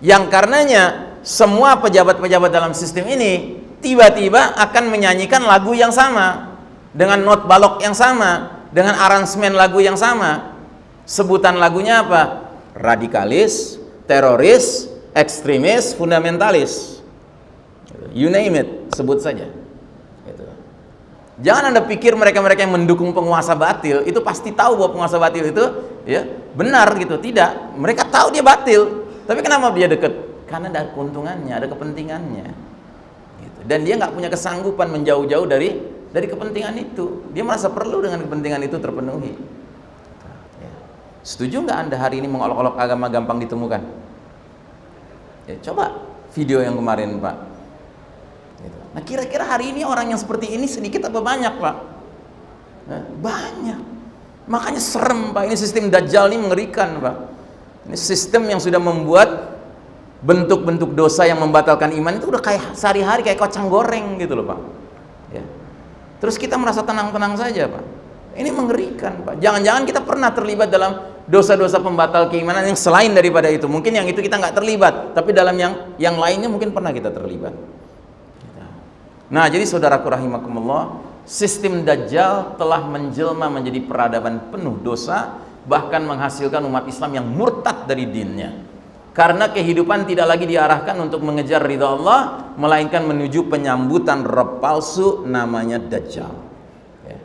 yang karenanya semua pejabat-pejabat dalam sistem ini tiba-tiba akan menyanyikan lagu yang sama, dengan not balok yang sama, dengan aransemen lagu yang sama. Sebutan lagunya apa? Radikalis, teroris, ekstremis, fundamentalis. You name it, sebut saja. Gitu. Jangan Anda pikir mereka-mereka yang mendukung penguasa batil itu pasti tahu bahwa penguasa batil itu ya benar gitu. Tidak, mereka tahu dia batil. Tapi kenapa dia dekat? Karena ada keuntungannya, ada kepentingannya. Gitu. Dan dia nggak punya kesanggupan menjauh-jauh dari kepentingan itu. Dia merasa perlu dengan kepentingan itu terpenuhi. Ya. Setuju nggak Anda hari ini mengolok-olok agama gampang ditemukan? Ya, coba video yang kemarin, Pak. Gitu. Nah, kira-kira hari ini orang yang seperti ini sedikit apa banyak, Pak? Nah, banyak. Makanya serem, Pak. Ini sistem Dajjal ini mengerikan, Pak. Ini sistem yang sudah membuat bentuk-bentuk dosa yang membatalkan iman itu udah kayak sehari-hari kayak kacang goreng gitu loh, Pak. Ya. Terus kita merasa tenang-tenang saja, Pak. Ini mengerikan, Pak. Jangan-jangan kita pernah terlibat dalam dosa-dosa pembatal keimanan yang selain daripada itu. Mungkin yang itu kita nggak terlibat, tapi dalam yang lainnya mungkin pernah kita terlibat. Nah, jadi saudaraku rahimakumullah, sistem Dajjal telah menjelma menjadi peradaban penuh dosa, bahkan menghasilkan umat Islam yang murtad dari dinnya. Karena kehidupan tidak lagi diarahkan untuk mengejar ridha Allah, melainkan menuju penyambutan Rabb palsu namanya Dajjal. Ya.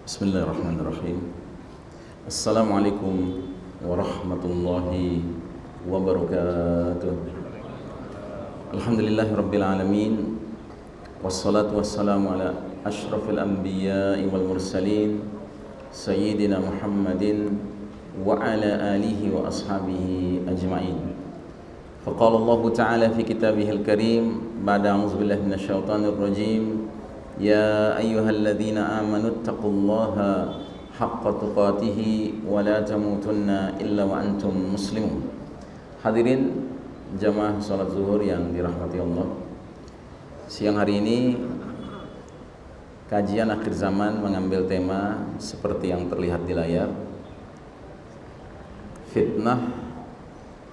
Bismillahirrahmanirrahim. Assalamualaikum warahmatullahi wabarakatuh. Alhamdulillahirabbil alamin. Wassalatu wassalamu ala asyrafil anbiya'i wal mursalin sayyidina Muhammadin wa ala alihi wa ashabihi ajma'in. Faqala Allah ta'ala fi kitabihil karim ba'da a'udzu billahi minasyaitonir rajim. Ya ayyuhalladzina amanu taqullaha haqqa tuqatih wa la tamutunna illa wa antum muslimun. Hadirin jamaah salat zuhur yang dirahmati Allah, siang hari ini kajian akhir zaman mengambil tema seperti yang terlihat di layar, fitnah,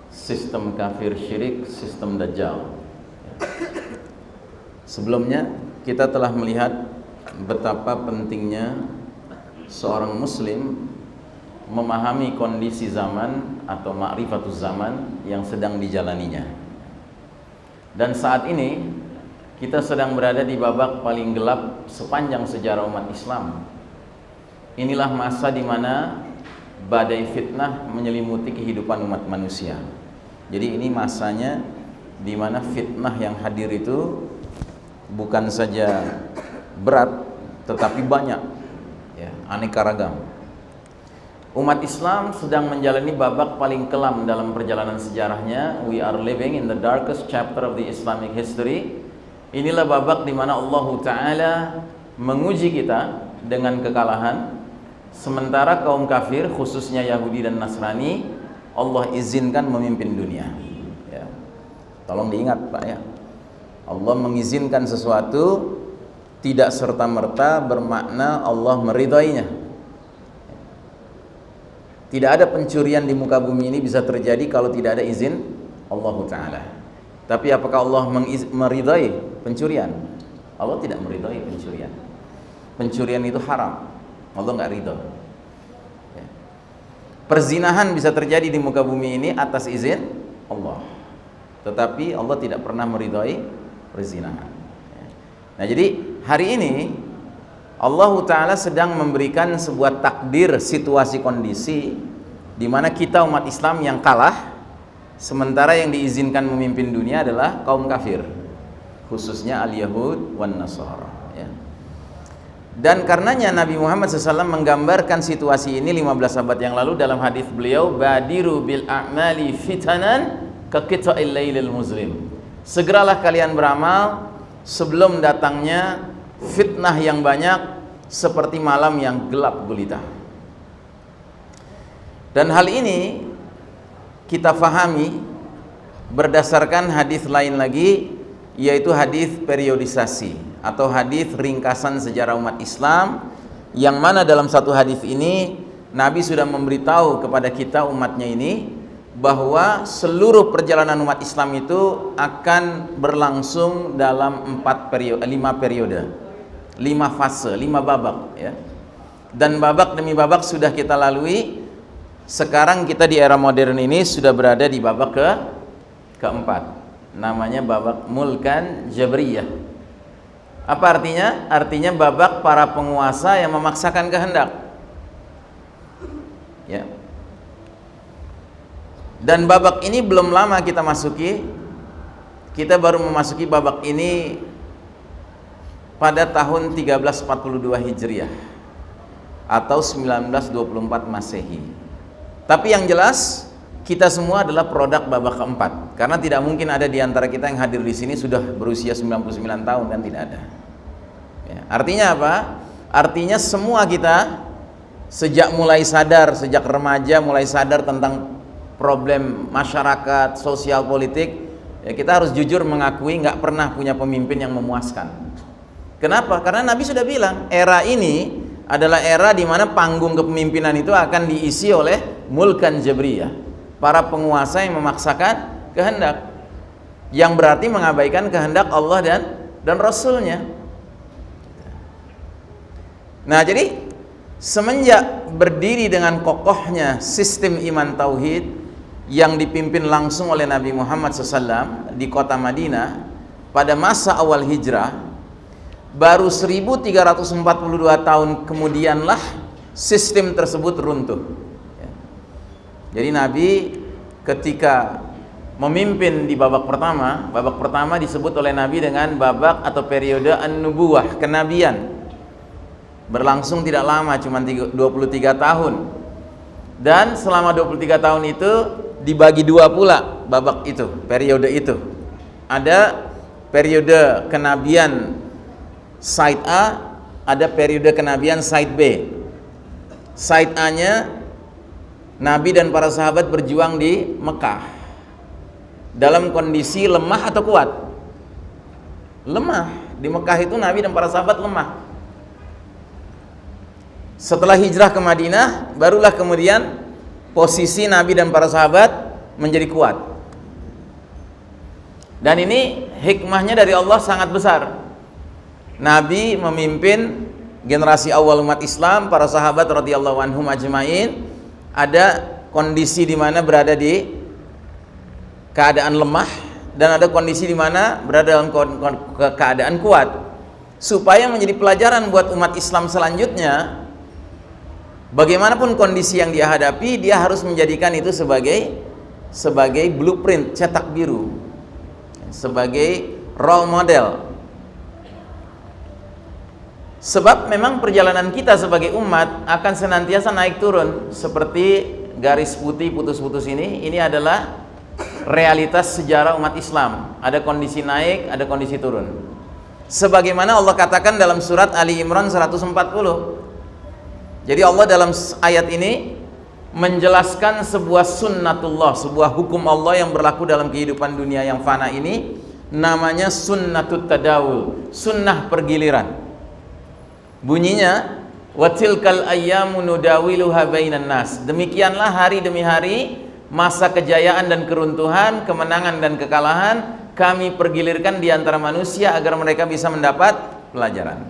sistem kafir syirik, sistem Dajjal. Sebelumnya kita telah melihat betapa pentingnya seorang muslim memahami kondisi zaman atau ma'rifatuz zaman yang sedang dijalaninya. Dan saat ini kita sedang berada di babak paling gelap sepanjang sejarah umat Islam. Inilah masa di mana badai fitnah menyelimuti kehidupan umat manusia. Jadi ini masanya di mana fitnah yang hadir itu bukan saja berat tetapi banyak, ya, aneka ragam. Umat Islam sedang menjalani babak paling kelam dalam perjalanan sejarahnya. We are living in the darkest chapter of the Islamic history. Inilah babak di mana Allah Ta'ala menguji kita dengan kekalahan, sementara kaum kafir khususnya Yahudi dan Nasrani Allah izinkan memimpin dunia. Ya. Tolong diingat, Pak, ya. Allah mengizinkan sesuatu tidak serta-merta bermakna Allah meridainya. Tidak ada pencurian di muka bumi ini bisa terjadi kalau tidak ada izin Allah Ta'ala. Tapi apakah Allah meridai pencurian? Allah tidak meridai pencurian. Pencurian itu haram. Allah nggak ridho. Ya. Perzinahan bisa terjadi di muka bumi ini atas izin Allah. Tetapi Allah tidak pernah meridai perzinahan. Ya. Nah, jadi hari ini Allah Ta'ala sedang memberikan sebuah takdir situasi kondisi di mana kita umat Islam yang kalah, sementara yang diizinkan memimpin dunia adalah kaum kafir, khususnya al-Yahud wan Nasara. Ya. Dan karenanya Nabi Muhammad SAW menggambarkan situasi ini 15 abad yang lalu dalam hadis beliau, badiru bil a'mali fitanan ka qita'il lailil muzlim. Segeralah kalian beramal sebelum datangnya fitnah yang banyak seperti malam yang gelap gulita. Dan hal ini kita fahami berdasarkan hadis lain lagi, yaitu hadis periodisasi atau hadis ringkasan sejarah umat Islam, yang mana dalam satu hadis ini Nabi sudah memberitahu kepada kita umatnya ini bahwa seluruh perjalanan umat Islam itu akan berlangsung dalam 5 periode, 5 fase, 5 babak ya. Dan babak demi babak sudah kita lalui. Sekarang kita di era modern ini sudah berada di babak keempat, namanya babak mulkan jabriyah. Apa artinya? Artinya babak para penguasa yang memaksakan kehendak ya. Dan babak ini belum lama kita masuki, kita baru memasuki babak ini pada tahun 1342 Hijriah atau 1924 Masehi. Tapi yang jelas kita semua adalah produk babak keempat, karena tidak mungkin ada di antara kita yang hadir di sini sudah berusia 99 tahun, kan tidak ada ya. Artinya apa? Artinya semua kita sejak mulai sadar, sejak remaja mulai sadar tentang problem masyarakat, sosial, politik ya, kita harus jujur mengakui nggak pernah punya pemimpin yang memuaskan. Kenapa? Karena Nabi sudah bilang era ini adalah era di mana panggung kepemimpinan itu akan diisi oleh mulkan jabriyah, para penguasa yang memaksakan kehendak, yang berarti mengabaikan kehendak Allah dan Rasulnya. Nah, jadi semenjak berdiri dengan kokohnya sistem iman tauhid yang dipimpin langsung oleh Nabi Muhammad SAW di kota Madinah pada masa awal hijrah, baru 1342 tahun kemudianlah sistem tersebut runtuh. Jadi Nabi ketika memimpin di babak pertama disebut oleh Nabi dengan babak atau periode an-nubuwah, kenabian. Berlangsung tidak lama, cuma 23 tahun. Dan selama 23 tahun itu dibagi dua pula babak itu, periode itu. Ada periode kenabian side A, ada periode kenabian side B. Side A-nya Nabi dan para sahabat berjuang di Mekah dalam kondisi lemah atau kuat? Lemah. Di Mekah itu Nabi dan para sahabat lemah. Setelah hijrah ke Madinah, barulah kemudian posisi Nabi dan para sahabat menjadi kuat. Dan ini hikmahnya dari Allah sangat besar. Nabi memimpin generasi awal umat Islam, para sahabat radhiyallahu anhum ajmain, ada kondisi di mana berada di keadaan lemah dan ada kondisi di mana berada dalam keadaan kuat, supaya menjadi pelajaran buat umat Islam selanjutnya. Bagaimanapun kondisi yang dia hadapi, dia harus menjadikan itu sebagai blueprint, cetak biru, sebagai role model. Sebab memang perjalanan kita sebagai umat akan senantiasa naik turun, seperti garis putih putus-putus ini adalah realitas sejarah umat Islam. Ada kondisi naik, ada kondisi turun. Sebagaimana Allah katakan dalam surat Ali Imran 140. Jadi Allah dalam ayat ini menjelaskan sebuah sunnatullah, sebuah hukum Allah yang berlaku dalam kehidupan dunia yang fana ini, namanya sunnatut tadawul, sunnah pergiliran. Bunyinya, watilkal ayyamu nudawiluha bainan nas. Demikianlah hari demi hari, masa kejayaan dan keruntuhan, kemenangan dan kekalahan kami pergilirkan di antara manusia agar mereka bisa mendapat pelajaran.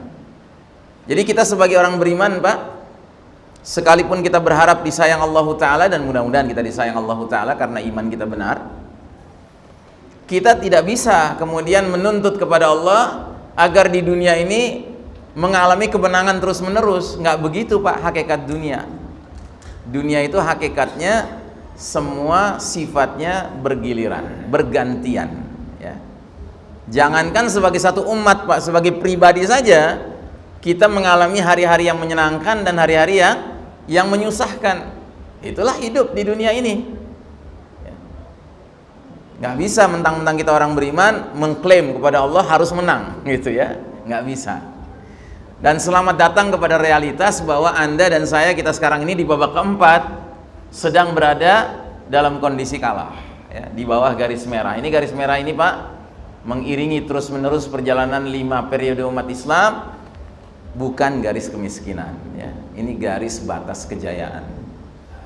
Jadi kita sebagai orang beriman, Pak, sekalipun kita berharap disayang Allah Ta'ala, dan mudah-mudahan kita disayang Allah Ta'ala karena iman kita benar, kita tidak bisa kemudian menuntut kepada Allah agar di dunia ini mengalami kemenangan terus-menerus. Nggak begitu, Pak, hakikat dunia. Dunia itu hakikatnya semua sifatnya bergiliran, bergantian ya. Jangankan sebagai satu umat, Pak, sebagai pribadi saja kita mengalami hari-hari yang menyenangkan dan hari-hari yang menyusahkan. Itulah hidup di dunia ini. Nggak bisa mentang-mentang kita orang beriman mengklaim kepada Allah harus menang gitu ya, nggak bisa. Dan selamat datang kepada realitas bahwa Anda dan saya, kita sekarang ini di babak keempat sedang berada dalam kondisi kalah ya, di bawah garis merah. Ini garis merah ini Pak mengiringi terus-menerus perjalanan 5 periode umat Islam, bukan garis kemiskinan ya. Ini garis batas kejayaan.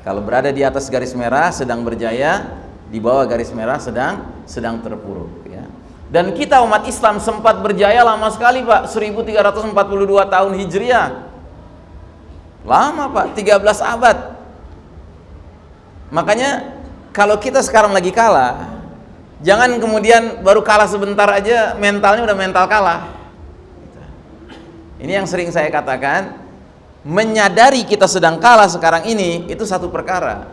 Kalau berada di atas garis merah sedang berjaya, di bawah garis merah sedang terpuruk ya. Dan kita umat Islam sempat berjaya lama sekali Pak, 1342 tahun Hijriah. Lama Pak, 13 abad. Makanya kalau kita sekarang lagi kalah, jangan kemudian baru kalah sebentar aja mentalnya udah mental kalah. Ini yang sering saya katakan, menyadari kita sedang kalah sekarang ini itu satu perkara,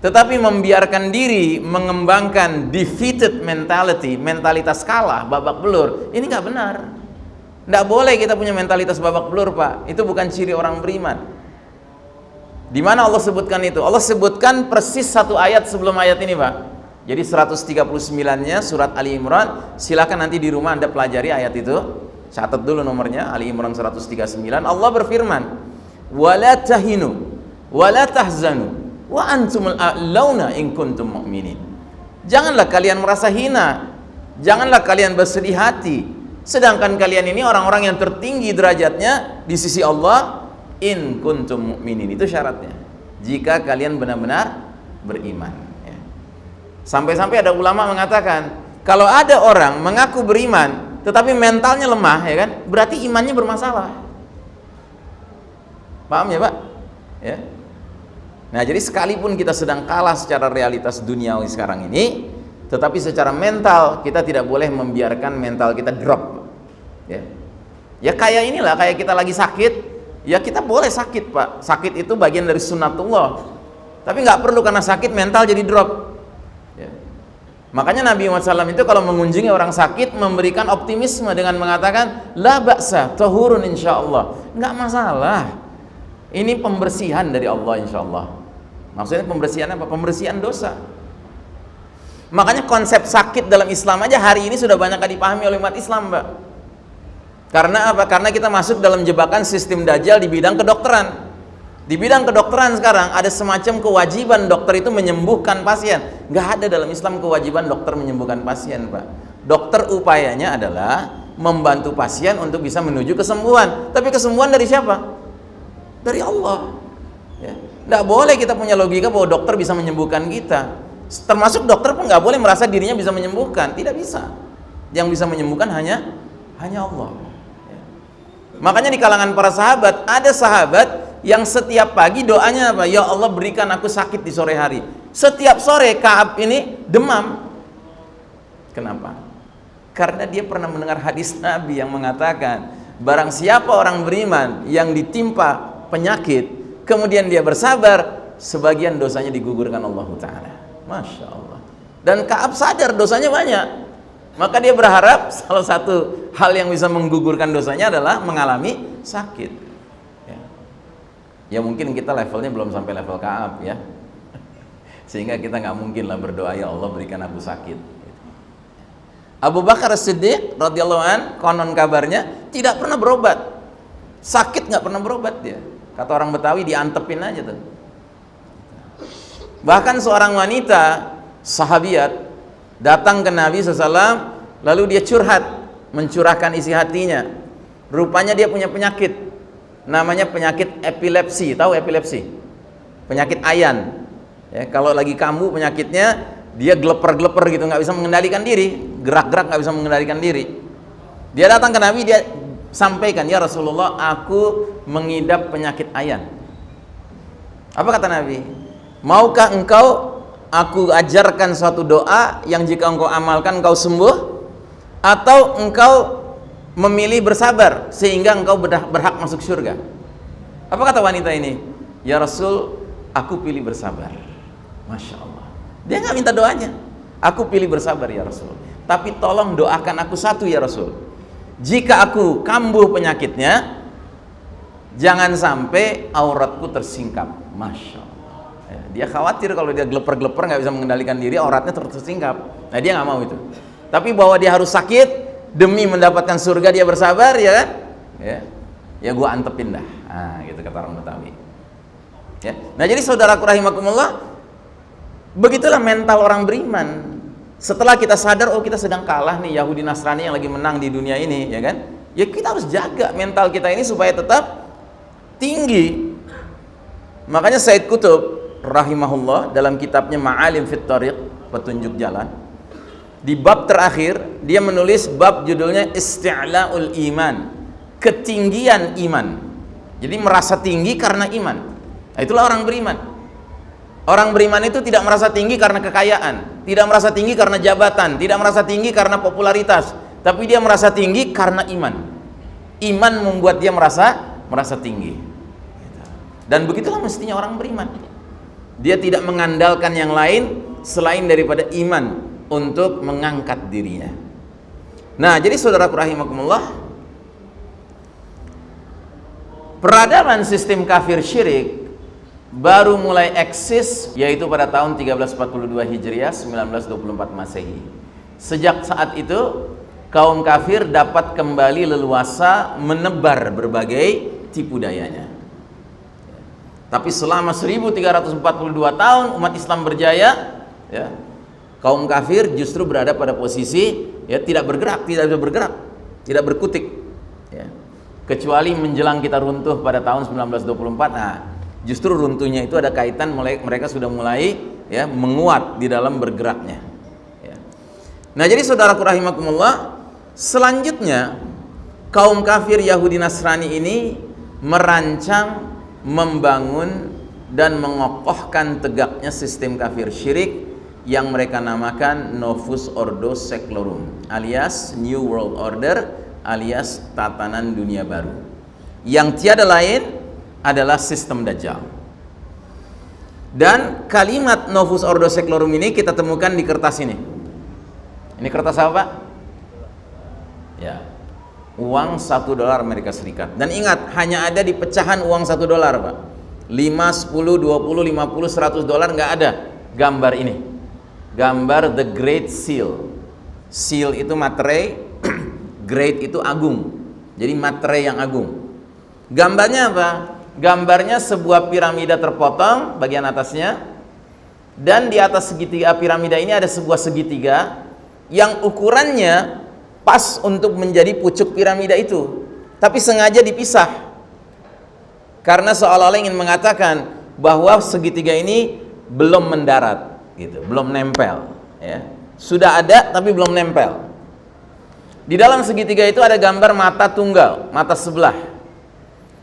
tetapi membiarkan diri mengembangkan defeated mentality, mentalitas kalah, babak belur, ini nggak benar. Nggak boleh kita punya mentalitas babak belur Pak, itu bukan ciri orang beriman. Di mana Allah sebutkan itu? Allah sebutkan persis satu ayat sebelum ayat ini Pak. Jadi 139-nya surat Ali Imran, silakan nanti di rumah Anda pelajari ayat itu. Catat dulu nomornya, Ali Imran 139. Allah berfirman, "Wala tahinu wala tahzanu wa antumul a'launa in kuntum mu'minin." Janganlah kalian merasa hina, janganlah kalian bersedih hati, sedangkan kalian ini orang-orang yang tertinggi derajatnya di sisi Allah. In kuntum mu'minin, itu syaratnya, jika kalian benar-benar beriman ya. Sampai-sampai ada ulama mengatakan, kalau ada orang mengaku beriman tetapi mentalnya lemah ya kan, berarti imannya bermasalah. Paham ya Pak? Ya. Nah, jadi sekalipun kita sedang kalah secara realitas duniawi sekarang ini, tetapi secara mental kita tidak boleh membiarkan mental kita drop. Ya. Ya kayak inilah, kayak kita lagi sakit, ya kita boleh sakit Pak. Sakit itu bagian dari sunnatullah. Tapi nggak perlu karena sakit mental jadi drop. Ya. Makanya Nabi Muhammad SAW itu kalau mengunjungi orang sakit memberikan optimisme dengan mengatakan, la ba'sa, tahurun insyaallah. Nggak masalah. Ini pembersihan dari Allah insyaallah. Maksudnya pembersihan apa? Pembersihan dosa. Makanya konsep sakit dalam Islam aja hari ini sudah banyak dipahami oleh umat Islam Pak. Karena apa? Karena kita masuk dalam jebakan sistem dajjal di bidang kedokteran. Di bidang kedokteran sekarang ada semacam kewajiban dokter itu menyembuhkan pasien. Nggak ada dalam Islam kewajiban dokter menyembuhkan pasien Pak. Dokter upayanya adalah membantu pasien untuk bisa menuju kesembuhan. Tapi kesembuhan dari siapa? Dari Allah ya. Nggak boleh kita punya logika bahwa dokter bisa menyembuhkan kita. Termasuk dokter pun nggak boleh merasa dirinya bisa menyembuhkan. Tidak bisa. Yang bisa menyembuhkan hanya Allah. Makanya di kalangan para sahabat, ada sahabat yang setiap pagi doanya apa? Ya Allah berikan aku sakit di sore hari. Setiap sore Ka'ab ini demam. Kenapa? Karena dia pernah mendengar hadis Nabi yang mengatakan, barang siapa orang beriman yang ditimpa penyakit, kemudian dia bersabar, sebagian dosanya digugurkan Allah Ta'ala. Masya Allah. Dan Ka'ab sadar dosanya banyak. Maka dia berharap salah satu hal yang bisa menggugurkan dosanya adalah mengalami sakit. Ya mungkin kita levelnya belum sampai level Ka'ab ya. Sehingga kita nggak mungkin lah berdoa, ya Allah berikan aku sakit. Abu Bakar As-Siddiq radhiyallahu an, konon kabarnya tidak pernah berobat. Sakit nggak pernah berobat dia. Kata orang Betawi diantepin aja tuh. Bahkan seorang wanita sahabiat datang ke Nabi SAW, lalu dia curhat, mencurahkan isi hatinya. Rupanya dia punya penyakit, namanya penyakit epilepsi. Tahu epilepsi? Penyakit ayan. Ya, kalau lagi kambuh penyakitnya, dia geleper-geleper gitu, nggak bisa mengendalikan diri, gerak-gerak nggak bisa mengendalikan diri. Dia datang ke Nabi, dia sampaikan, ya Rasulullah, aku mengidap penyakit ayan. Apa kata Nabi? Maukah engkau aku ajarkan suatu doa yang jika engkau amalkan engkau sembuh, atau engkau memilih bersabar sehingga engkau berhak masuk surga? Apa kata wanita ini? Ya Rasul, aku pilih bersabar. Masya Allah. Dia nggak minta doanya. Aku pilih bersabar ya Rasul. Tapi tolong doakan aku satu ya Rasul. Jika aku kambuh penyakitnya, jangan sampai auratku tersingkap. Masya Allah. Dia khawatir kalau dia geleper-geleper nggak bisa mengendalikan diri, auratnya tersingkap. Nah dia nggak mau itu. Tapi bahwa dia harus sakit demi mendapatkan surga, dia bersabar ya kan? Ya gua antepin dah. Nah, gitu kata orang Betawi. Ya. Nah jadi saudaraku rahimakumullah, Begitulah mental orang beriman. Setelah kita sadar, oh kita sedang kalah nih, Yahudi Nasrani yang lagi menang di dunia ini, ya kan? Ya kita harus jaga mental kita ini supaya tetap tinggi. Makanya Said Qutb rahimahullah dalam kitabnya Ma'alim fit Thariq, petunjuk jalan, di bab terakhir dia menulis bab judulnya Isti'la'ul Iman, ketinggian iman. Jadi merasa tinggi karena iman. Nah, itulah orang beriman. Orang beriman itu tidak merasa tinggi karena kekayaan, tidak merasa tinggi karena jabatan, tidak merasa tinggi karena popularitas, tapi dia merasa tinggi karena iman. Iman membuat dia merasa tinggi. Dan begitulah mestinya orang beriman. Dia tidak mengandalkan yang lain selain daripada iman untuk mengangkat dirinya. Nah, jadi saudaraku rahimakumullah, peradaban sistem kafir syirik baru mulai eksis yaitu pada tahun 1342 Hijriah 1924 Masehi. Sejak saat itu kaum kafir dapat kembali leluasa menebar berbagai tipu dayanya. Tapi selama 1342 tahun umat Islam berjaya, ya, kaum kafir justru berada pada posisi ya tidak bergerak, tidak berkutik, ya. Kecuali menjelang kita runtuh pada tahun 1924. Nah, justru runtuhnya itu ada kaitan mereka sudah mulai ya menguat di dalam bergeraknya. Ya. Nah, jadi saudaraku rahimakumullah, selanjutnya kaum kafir Yahudi Nasrani ini merancang, membangun dan mengokohkan tegaknya sistem kafir syirik yang mereka namakan Novus Ordo Seclorum, alias New World Order, alias tatanan dunia baru, yang tiada lain adalah sistem Dajjal. Dan kalimat Novus Ordo Seclorum ini kita temukan di kertas ini. Ini kertas apa, Pak? Ya, uang $1 Amerika Serikat. Dan ingat, hanya ada di pecahan uang $1, Pak. 5, 10, 20, 50, $100 nggak ada gambar ini. Gambar The Great Seal. Seal itu materai, great itu agung. Jadi materai yang agung. Gambarnya apa? Gambarnya sebuah piramida terpotong bagian atasnya, dan di atas segitiga piramida ini ada sebuah segitiga yang ukurannya pas untuk menjadi pucuk piramida itu, tapi sengaja dipisah karena seolah-olah ingin mengatakan bahwa segitiga ini belum mendarat, gitu, belum nempel, ya. Sudah ada tapi belum nempel. Di dalam segitiga itu ada gambar mata tunggal, mata sebelah.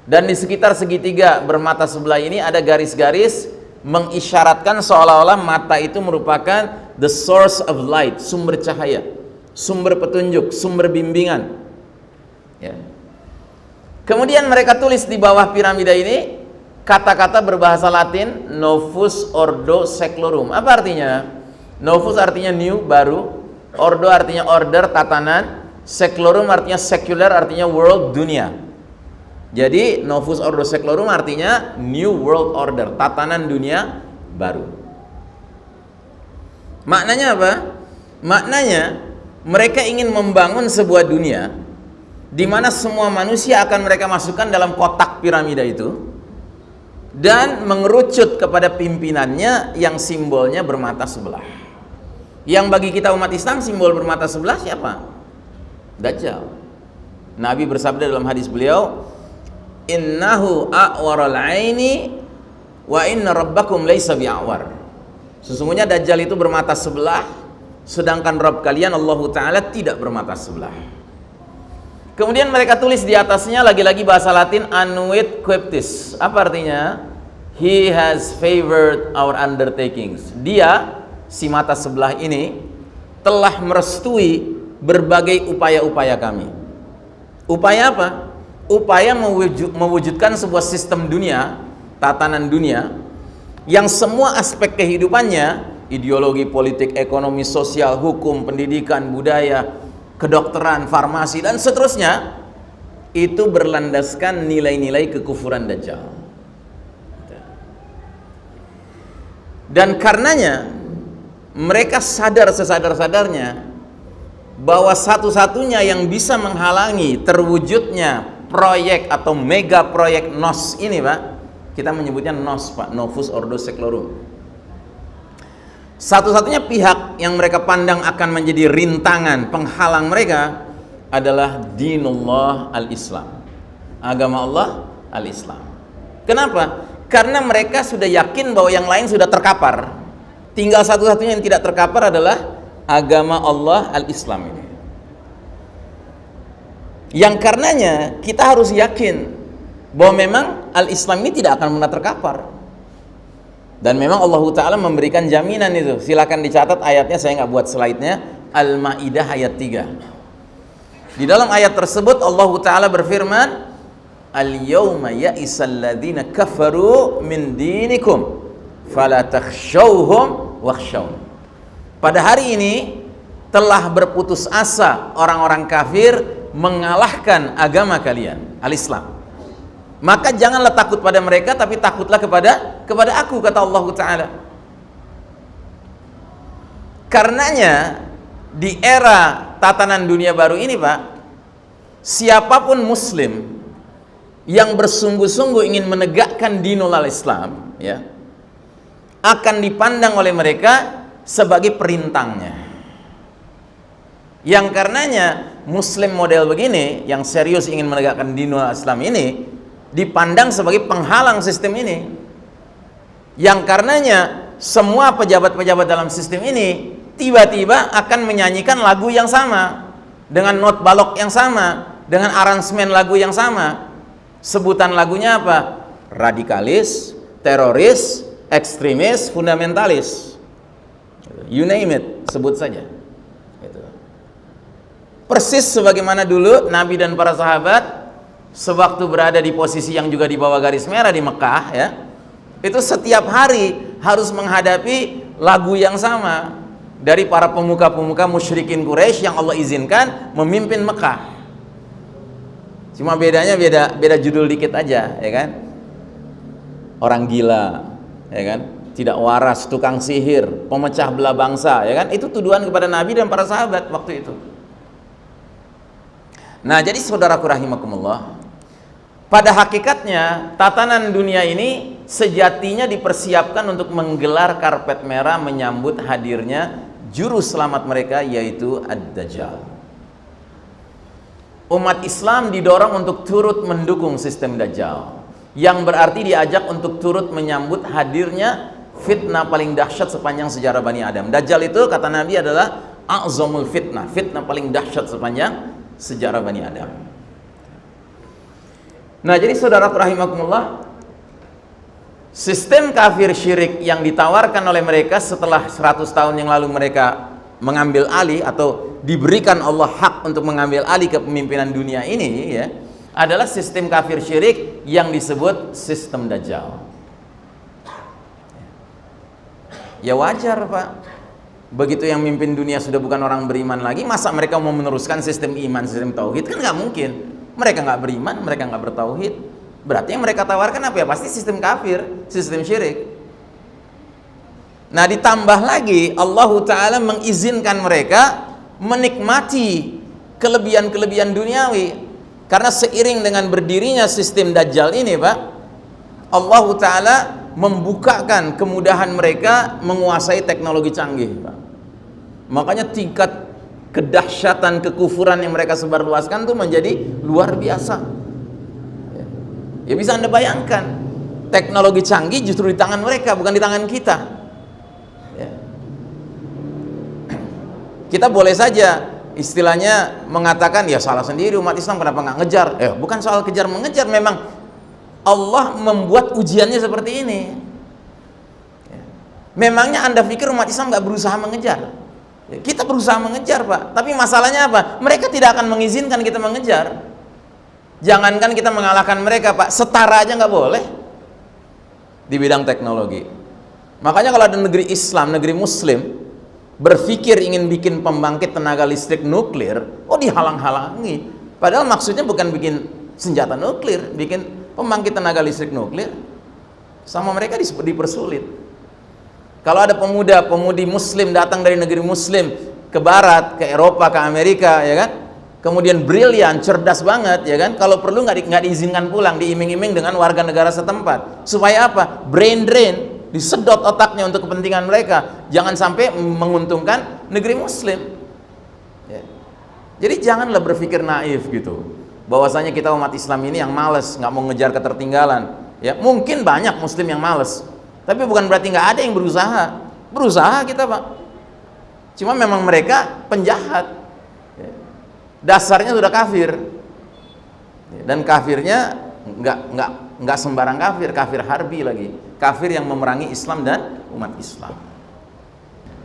Dan di sekitar segitiga bermata sebelah ini ada garis-garis mengisyaratkan seolah-olah mata itu merupakan the source of light, sumber cahaya, sumber petunjuk, sumber bimbingan, ya. Kemudian mereka tulis di bawah piramida ini kata-kata berbahasa Latin, Novus Ordo Seclorum. Apa artinya? Novus artinya new, baru. Ordo artinya order, tatanan. Seclorum artinya secular, artinya world, dunia. Jadi Novus Ordo Seclorum artinya new world order, tatanan dunia baru. Maknanya apa? Maknanya mereka ingin membangun sebuah dunia di mana semua manusia akan mereka masukkan dalam kotak piramida itu dan mengerucut kepada pimpinannya yang simbolnya bermata sebelah. Yang bagi kita umat Islam simbol bermata sebelah siapa? Dajjal. Nabi bersabda dalam hadis beliau, innahu a'waral aini wa inna rabbakum laysa bi'awar. Sesungguhnya Dajjal itu bermata sebelah, sedangkan Rabb kalian Allah Ta'ala tidak bermata sebelah. Kemudian mereka tulis di atasnya lagi-lagi bahasa Latin, Annuit Queptis. Apa artinya? He has favored our undertakings. Dia, si mata sebelah ini, telah merestui berbagai upaya-upaya kami. Upaya apa? Upaya mewujudkan sebuah sistem dunia, tatanan dunia, yang semua aspek kehidupannya, ideologi, politik, ekonomi, sosial, hukum, pendidikan, budaya, kedokteran, farmasi, dan seterusnya, itu berlandaskan nilai-nilai kekufuran Dajjal. Dan karenanya, mereka sadar sesadar-sadarnya bahwa satu-satunya yang bisa menghalangi terwujudnya proyek atau mega proyek NOS ini, Pak, kita menyebutnya NOS, Pak, Novus Ordo Seclorum. Satu-satunya pihak yang mereka pandang akan menjadi rintangan, penghalang mereka adalah dinullah al-Islam. Agama Allah al-Islam. Kenapa? Karena mereka sudah yakin bahwa yang lain sudah terkapar. Tinggal satu-satunya yang tidak terkapar adalah agama Allah al-Islam ini. Yang karenanya kita harus yakin bahwa memang al-Islam ini tidak akan pernah terkapar. Dan memang Allah Ta'ala memberikan jaminan itu. Silakan dicatat ayatnya, saya nggak buat slide-nya. Al-Ma'idah ayat 3. Di dalam ayat tersebut Allah Ta'ala berfirman, Al-yawma ya'isal ladhina kafaru min dinikum fala takhshawhum wakhshawun. Pada hari ini telah berputus asa orang-orang kafir mengalahkan agama kalian, al-Islam. Maka janganlah takut pada mereka, tapi takutlah kepada aku, kata Allah Ta'ala. Karenanya di era tatanan dunia baru ini, Pak, siapapun muslim yang bersungguh-sungguh ingin menegakkan dinul al-Islam, ya, akan dipandang oleh mereka sebagai perintangnya. Yang karenanya muslim model begini yang serius ingin menegakkan dinul al-Islam ini dipandang sebagai penghalang sistem ini. Yang karenanya semua pejabat-pejabat dalam sistem ini tiba-tiba akan menyanyikan lagu yang sama, dengan not balok yang sama, dengan aransemen lagu yang sama. Sebutan lagunya apa? Radikalis, teroris, ekstremis, fundamentalis. You name it, sebut saja. Persis sebagaimana dulu Nabi dan para sahabat sewaktu berada di posisi yang juga di bawah garis merah di Mekah, ya, itu setiap hari harus menghadapi lagu yang sama dari para pemuka-pemuka musyrikin Quraisy yang Allah izinkan memimpin Mekah. Cuma bedanya beda judul dikit aja, ya kan? Orang gila, ya kan? Tidak waras, tukang sihir, pemecah belah bangsa, ya kan? Itu tuduhan kepada Nabi dan para sahabat waktu itu. Nah, jadi saudaraku rahimakumullah, pada hakikatnya tatanan dunia ini sejatinya dipersiapkan untuk menggelar karpet merah menyambut hadirnya juru selamat mereka, yaitu Ad-Dajjal. Umat Islam didorong untuk turut mendukung sistem Dajjal, yang berarti diajak untuk turut menyambut hadirnya fitnah paling dahsyat sepanjang sejarah Bani Adam. Dajjal itu kata Nabi adalah a'zamul fitnah, fitnah paling dahsyat sepanjang sejarah Bani Adam. Nah, jadi saudara rahimakumullah, sistem kafir syirik yang ditawarkan oleh mereka setelah 100 tahun yang lalu mereka mengambil alih atau diberikan Allah hak untuk mengambil alih kepemimpinan dunia ini, ya, adalah sistem kafir syirik yang disebut sistem Dajjal. Ya wajar, Pak. Begitu yang mimpin dunia sudah bukan orang beriman lagi, masa mereka mau meneruskan sistem iman, sistem tauhid? Kan nggak mungkin. Mereka nggak beriman, mereka nggak bertauhid. Berarti yang mereka tawarkan apa ya? Pasti sistem kafir, sistem syirik. Nah, ditambah lagi Allah Ta'ala mengizinkan mereka menikmati kelebihan-kelebihan duniawi. Karena seiring dengan berdirinya sistem Dajjal ini, Pak, Allah Ta'ala membukakan kemudahan mereka menguasai teknologi canggih, Pak. Makanya tingkat kedahsyatan kekufuran yang mereka sebarluaskan itu menjadi luar biasa. Ya bisa Anda bayangkan, teknologi canggih justru di tangan mereka, bukan di tangan kita. Ya. Kita boleh saja istilahnya mengatakan, ya salah sendiri umat Islam, kenapa nggak ngejar? Bukan soal kejar mengejar, memang Allah membuat ujiannya seperti ini. Ya. Memangnya Anda pikir umat Islam nggak berusaha mengejar? Ya, kita berusaha mengejar, Pak. Tapi masalahnya apa? Mereka tidak akan mengizinkan kita mengejar. Jangankan kita mengalahkan mereka, Pak, setara aja nggak boleh di bidang teknologi. Makanya kalau ada negeri Islam, negeri Muslim berpikir ingin bikin pembangkit tenaga listrik nuklir, dihalang-halangi. Padahal maksudnya bukan bikin senjata nuklir, bikin pembangkit tenaga listrik nuklir. Sama mereka dipersulit. Kalau ada pemuda-pemudi Muslim datang dari negeri Muslim ke Barat, ke Eropa, ke Amerika, ya kan? Kemudian brilian, cerdas banget, ya kan? Kalau perlu nggak diizinkan pulang, diiming-iming dengan warga negara setempat. Supaya apa? Brain drain, disedot otaknya untuk kepentingan mereka, jangan sampai menguntungkan negeri muslim. Ya. Jadi janganlah berpikir naif gitu, bahwasanya kita umat Islam ini yang malas, nggak mau ngejar ketertinggalan. Ya, mungkin banyak muslim yang malas, tapi bukan berarti nggak ada yang berusaha. Berusaha kita, Pak. Cuma memang mereka penjahat. Ya. Dasarnya sudah kafir. Ya. Dan kafirnya nggak sembarang kafir, kafir harbi lagi, kafir yang memerangi Islam dan umat Islam.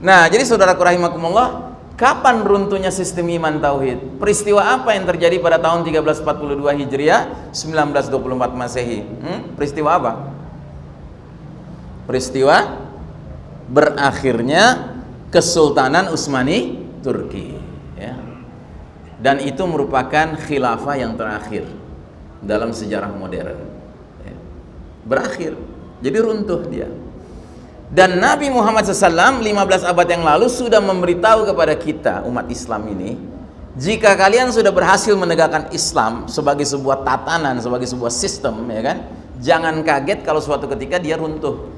Nah, jadi saudaraku rahimakumullah, kapan runtuhnya sistem iman tauhid? Peristiwa apa yang terjadi pada tahun 1342 Hijriah, 1924 Masehi? Peristiwa apa? Peristiwa berakhirnya Kesultanan Utsmani Turki, ya. Dan itu merupakan khilafah yang terakhir dalam sejarah modern, ya. Berakhir, jadi runtuh dia. Dan Nabi Muhammad SAW 15 abad yang lalu sudah memberitahu kepada kita umat Islam ini, jika kalian sudah berhasil menegakkan Islam sebagai sebuah tatanan, sebagai sebuah sistem, ya kan, jangan kaget kalau suatu ketika dia runtuh.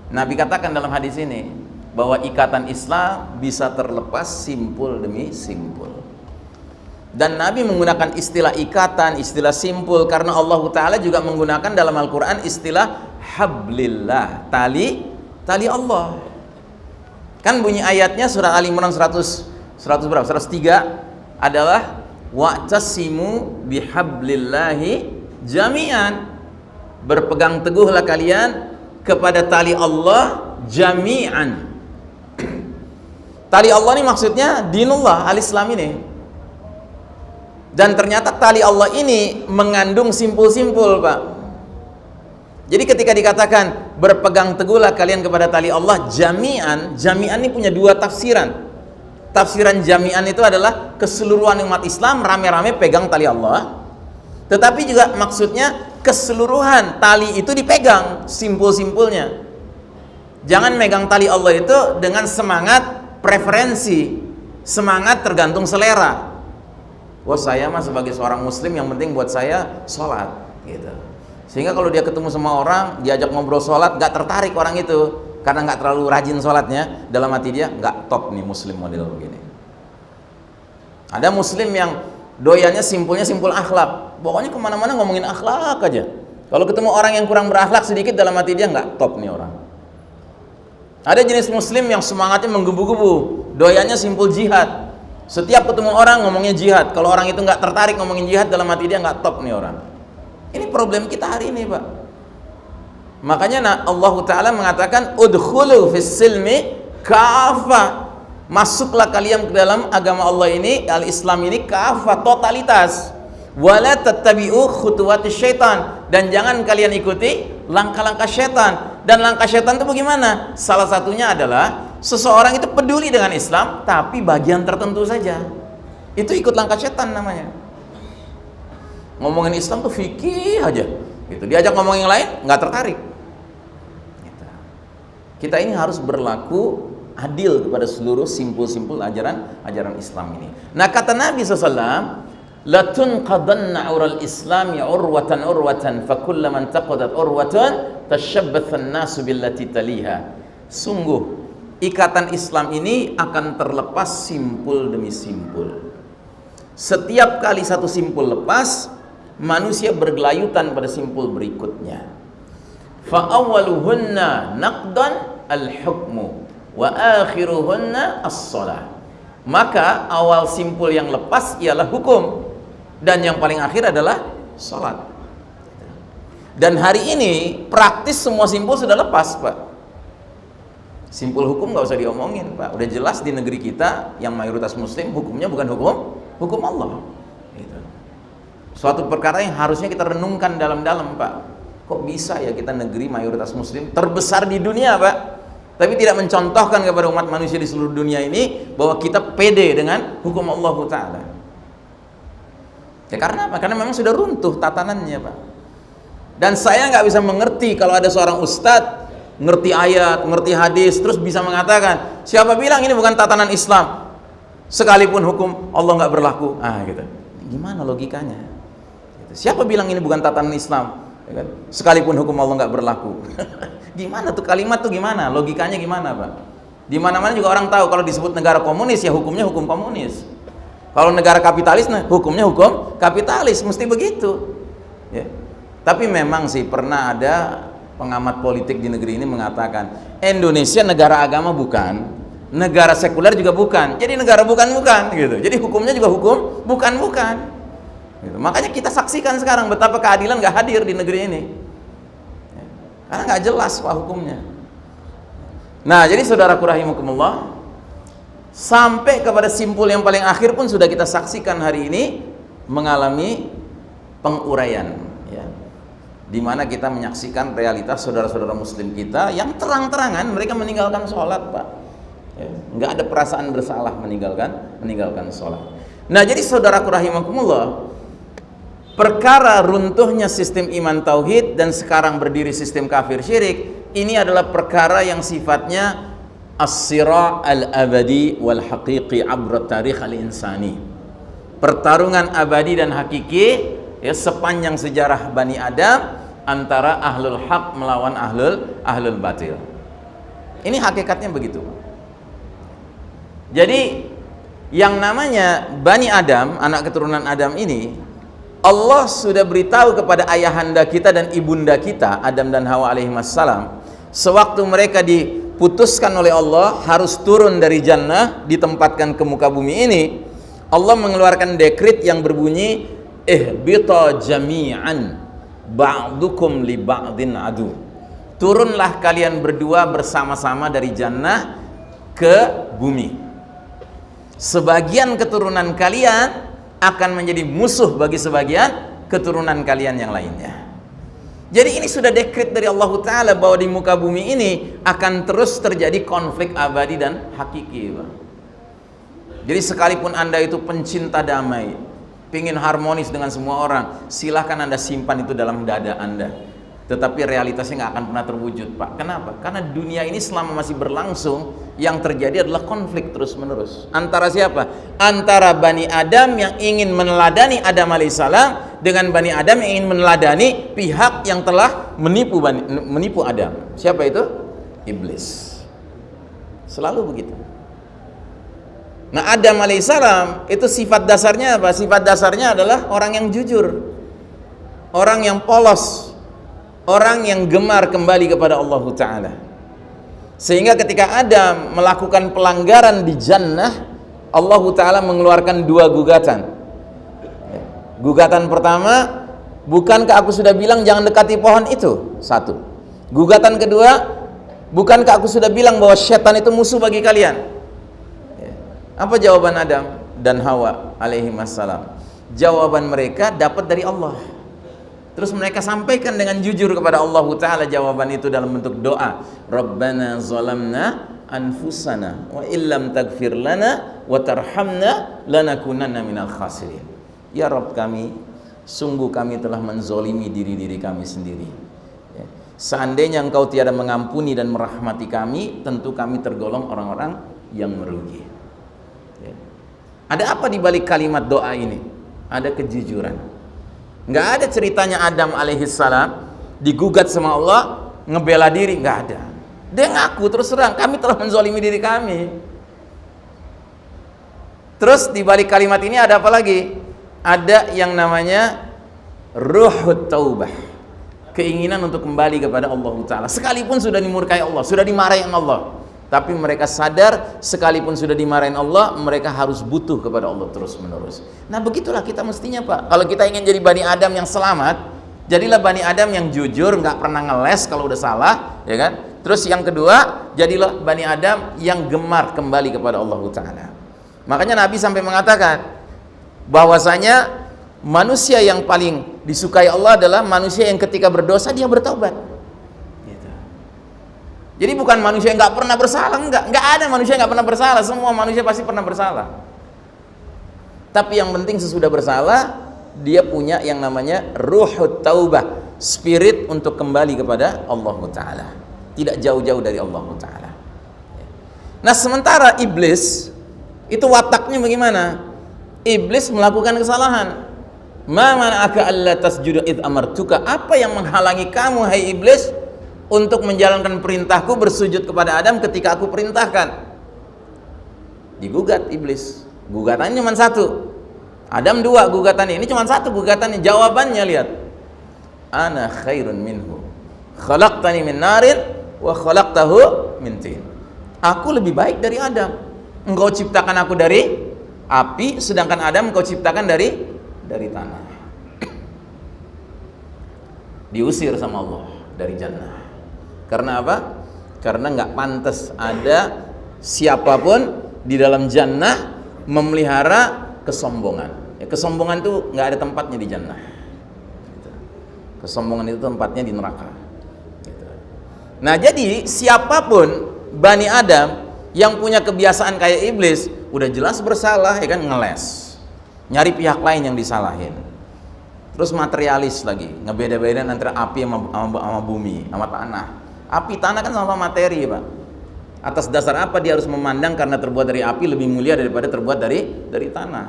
Nabi katakan dalam hadis ini bahwa ikatan Islam bisa terlepas simpul demi simpul. Dan Nabi menggunakan istilah ikatan, istilah simpul, karena Allah Ta'ala juga menggunakan dalam Al-Quran istilah hablillah, tali Allah. Kan bunyi ayatnya surah Ali Imran 103 adalah wa'tasimu bihablillahi jami'an, berpegang teguhlah kalian kepada tali Allah jami'an. Tali Allah ini maksudnya dinullah, al-Islam ini. Dan ternyata tali Allah ini mengandung simpul-simpul, Pak. Jadi ketika dikatakan berpegang teguhlah kalian kepada tali Allah jami'an, jami'an ini punya dua tafsiran. Tafsiran jami'an itu adalah keseluruhan umat Islam rame-rame pegang tali Allah. Tetapi juga maksudnya keseluruhan tali itu dipegang, simpul-simpulnya. Jangan megang tali Allah itu dengan semangat preferensi, semangat tergantung selera. Wah, saya mah sebagai seorang muslim yang penting buat saya sholat gitu. Sehingga kalau dia ketemu sama orang, diajak ngobrol sholat, gak tertarik orang itu karena gak terlalu rajin sholatnya. Dalam hati dia, gak top nih muslim model begini. Ada muslim yang doyannya simpulnya simpul akhlak, pokoknya kemana-mana ngomongin akhlak aja. Kalau ketemu orang yang kurang berakhlak sedikit, dalam hati dia gak top nih orang. Ada jenis muslim yang semangatnya menggebu-gebu, doyannya simpul jihad. Setiap ketemu orang ngomongnya jihad. Kalau orang itu nggak tertarik ngomongin jihad, dalam hati dia nggak top nih orang. Ini problem kita hari ini, Pak. Makanya Allah Ta'ala mengatakan udkhulu fis silmi kafah, masuklah kalian ke dalam agama Allah ini, al-Islam ini kafah, totalitas. Wala tattabi'u khutuwatis syaitan, dan jangan kalian ikuti langkah-langkah syaitan. Dan langkah syaitan itu bagaimana? Salah satunya adalah seseorang itu peduli dengan Islam tapi bagian tertentu saja. Itu ikut langkah setan namanya. Ngomongin Islam tuh fikih aja gitu. Diajak ngomongin yang lain nggak tertarik gitu. Kita ini harus berlaku adil kepada seluruh simpul-simpul ajaran Islam ini. Nah, kata Nabi SAW, latunqadanna ural islami urwatan fakullaman taqadat urwatan tashabbathan nasu billati taliha. Sungguh ikatan Islam ini akan terlepas simpul demi simpul. Setiap kali satu simpul lepas, manusia bergelayutan pada simpul berikutnya. Fa awwaluhunna naqdan al-hukmu wa akhiruhunna as-shalah. Maka awal simpul yang lepas ialah hukum, dan yang paling akhir adalah salat. Dan hari ini praktis semua simpul sudah lepas, Pak. Simpul hukum nggak usah diomongin, Pak. Udah jelas di negeri kita yang mayoritas muslim, hukumnya bukan hukum Allah gitu. Suatu perkara yang harusnya kita renungkan dalam-dalam, Pak. Kok bisa ya kita negeri mayoritas muslim terbesar di dunia, Pak, tapi tidak mencontohkan kepada umat manusia di seluruh dunia ini bahwa kita pede dengan hukum Allah Ta'ala. Ya karena apa? Karena memang sudah runtuh tatanannya, Pak. Dan saya nggak bisa mengerti kalau ada seorang ustadz ngerti ayat, ngerti hadis, terus bisa mengatakan, siapa bilang ini bukan tatanan Islam, sekalipun hukum Allah nggak berlaku. Gitu. Gimana logikanya? Siapa bilang ini bukan tatanan Islam, ya kan? Sekalipun hukum Allah nggak berlaku? Gimana tuh kalimat tuh gimana? Logikanya gimana, Pak? Di mana-mana juga orang tahu kalau disebut negara komunis ya hukumnya hukum komunis. Kalau negara kapitalis nah hukumnya hukum kapitalis, mesti begitu. Ya. Tapi memang sih pernah ada pengamat politik di negeri ini mengatakan Indonesia negara agama bukan, negara sekuler juga bukan, jadi negara bukan-bukan gitu. Jadi hukumnya juga hukum bukan-bukan gitu. Makanya kita saksikan sekarang betapa keadilan gak hadir di negeri ini ya. Karena gak jelas Pak hukumnya. Nah jadi saudaraku rahimakumullah, sampai kepada simpul yang paling akhir pun sudah kita saksikan hari ini mengalami penguraian ya, di mana kita menyaksikan realitas saudara-saudara muslim kita yang terang-terangan mereka meninggalkan sholat, Pak ya, nggak ada perasaan bersalah meninggalkan sholat. Nah jadi saudaraku rahimakumullah, perkara runtuhnya sistem iman tauhid dan sekarang berdiri sistem kafir syirik, ini adalah perkara yang sifatnya as-sira' al-abadi wal haqiqi abra tarikh al-insani, pertarungan abadi dan hakiki ya sepanjang sejarah Bani Adam antara ahlul haq melawan ahlul batil. Ini hakikatnya begitu. Jadi yang namanya Bani Adam, anak keturunan Adam ini, Allah sudah beritahu kepada ayahanda kita dan ibunda kita Adam dan Hawa alaihissalam, sewaktu mereka diputuskan oleh Allah harus turun dari jannah ditempatkan ke muka bumi ini, Allah mengeluarkan dekret yang berbunyi ihbita jami'an ba'dukum li ba'din adu. Turunlah kalian berdua bersama-sama dari jannah ke bumi. Sebagian keturunan kalian akan menjadi musuh bagi sebagian keturunan kalian yang lainnya. Jadi ini sudah dekret dari Allah Ta'ala bahwa di muka bumi ini akan terus terjadi konflik abadi dan hakiki, Pak. Jadi sekalipun Anda itu pencinta damai, pingin harmonis dengan semua orang, silahkan Anda simpan itu dalam dada Anda, tetapi realitasnya nggak akan pernah terwujud, Pak. Kenapa? Karena dunia ini selama masih berlangsung, yang terjadi adalah konflik terus menerus. Antara siapa? Antara Bani Adam yang ingin meneladani Adam alaihissalam dengan Bani Adam yang ingin meneladani pihak yang telah menipu Adam. Siapa itu? Iblis. Selalu begitu. Nah Adam alaihissalam itu sifat dasarnya apa? Sifat dasarnya adalah orang yang jujur, orang yang polos, orang yang gemar kembali kepada Allah Ta'ala. Sehingga ketika Adam melakukan pelanggaran di jannah, Allah Ta'ala mengeluarkan dua gugatan. Gugatan pertama, bukankah aku sudah bilang jangan dekati pohon itu? Satu. Gugatan kedua, bukankah aku sudah bilang bahwa setan itu musuh bagi kalian? Apa jawaban Adam dan Hawa alaihi wassalam? Jawaban mereka dapat dari Allah. Terus mereka sampaikan dengan jujur kepada Allah Ta'ala jawaban itu dalam bentuk doa. Rabbana zalamna anfusana wa illam taghfir lana wa tarhamna lanakunanna minal khasirin. Ya Rabb kami, sungguh kami telah menzolimi diri-diri kami sendiri. Seandainya Engkau tiada mengampuni dan merahmati kami, tentu kami tergolong orang-orang yang merugi. Ada apa di balik kalimat doa ini? Ada kejujuran. Nggak ada ceritanya Adam alaihissalam digugat sama Allah ngebela diri, nggak ada. Dia ngaku terus terang, kami telah menzalimi diri kami. Terus di balik kalimat ini ada apa lagi? Ada yang namanya ruhut taubah, keinginan untuk kembali kepada Allah Ta'ala. Sekalipun sudah dimurkai Allah, sudah dimarahin Allah, tapi mereka sadar sekalipun sudah dimarahin Allah, mereka harus butuh kepada Allah terus menerus. Nah begitulah kita mestinya, Pak. Kalau kita ingin jadi Bani Adam yang selamat, jadilah Bani Adam yang jujur, nggak pernah ngeles kalau udah salah, ya kan? Terus yang kedua, jadilah Bani Adam yang gemar kembali kepada Allah Ta'ala. Makanya Nabi sampai mengatakan bahwasanya manusia yang paling disukai Allah adalah manusia yang ketika berdosa dia bertobat. Jadi bukan manusia yang nggak pernah bersalah, nggak ada manusia yang nggak pernah bersalah, semua manusia pasti pernah bersalah. Tapi yang penting sesudah bersalah, dia punya yang namanya ruhut taubah, spirit untuk kembali kepada Allah Ta'ala, tidak jauh-jauh dari Allah Ta'ala. Nah sementara iblis, itu wataknya bagaimana? Iblis melakukan kesalahan. Ma mana'aka alla tasjuda id amartuka, apa yang menghalangi kamu hai iblis untuk menjalankan perintahku bersujud kepada Adam ketika aku perintahkan. Digugat iblis. Gugatannya cuma satu. Adam dua gugatan ini cuma satu gugatannya. Jawabannya lihat. Ana khairun minhu. Khalaqtani min narin wa khalaqtahu min tin. Aku lebih baik dari Adam. Engkau ciptakan aku dari api, sedangkan Adam engkau ciptakan dari tanah. Diusir sama Allah dari jannah. Karena apa? Karena nggak pantas ada siapapun di dalam jannah memelihara kesombongan. Kesombongan itu nggak ada tempatnya di jannah. Kesombongan itu tempatnya di neraka. Nah, jadi siapapun Bani Adam yang punya kebiasaan kayak iblis, udah jelas bersalah, ya kan, ngeles, nyari pihak lain yang disalahin. Terus materialis lagi, ngebeda-bedain antara api sama bumi, sama tanah. Api tanah kan sama materi, Pak. Atas dasar apa dia harus memandang karena terbuat dari api lebih mulia daripada terbuat dari tanah?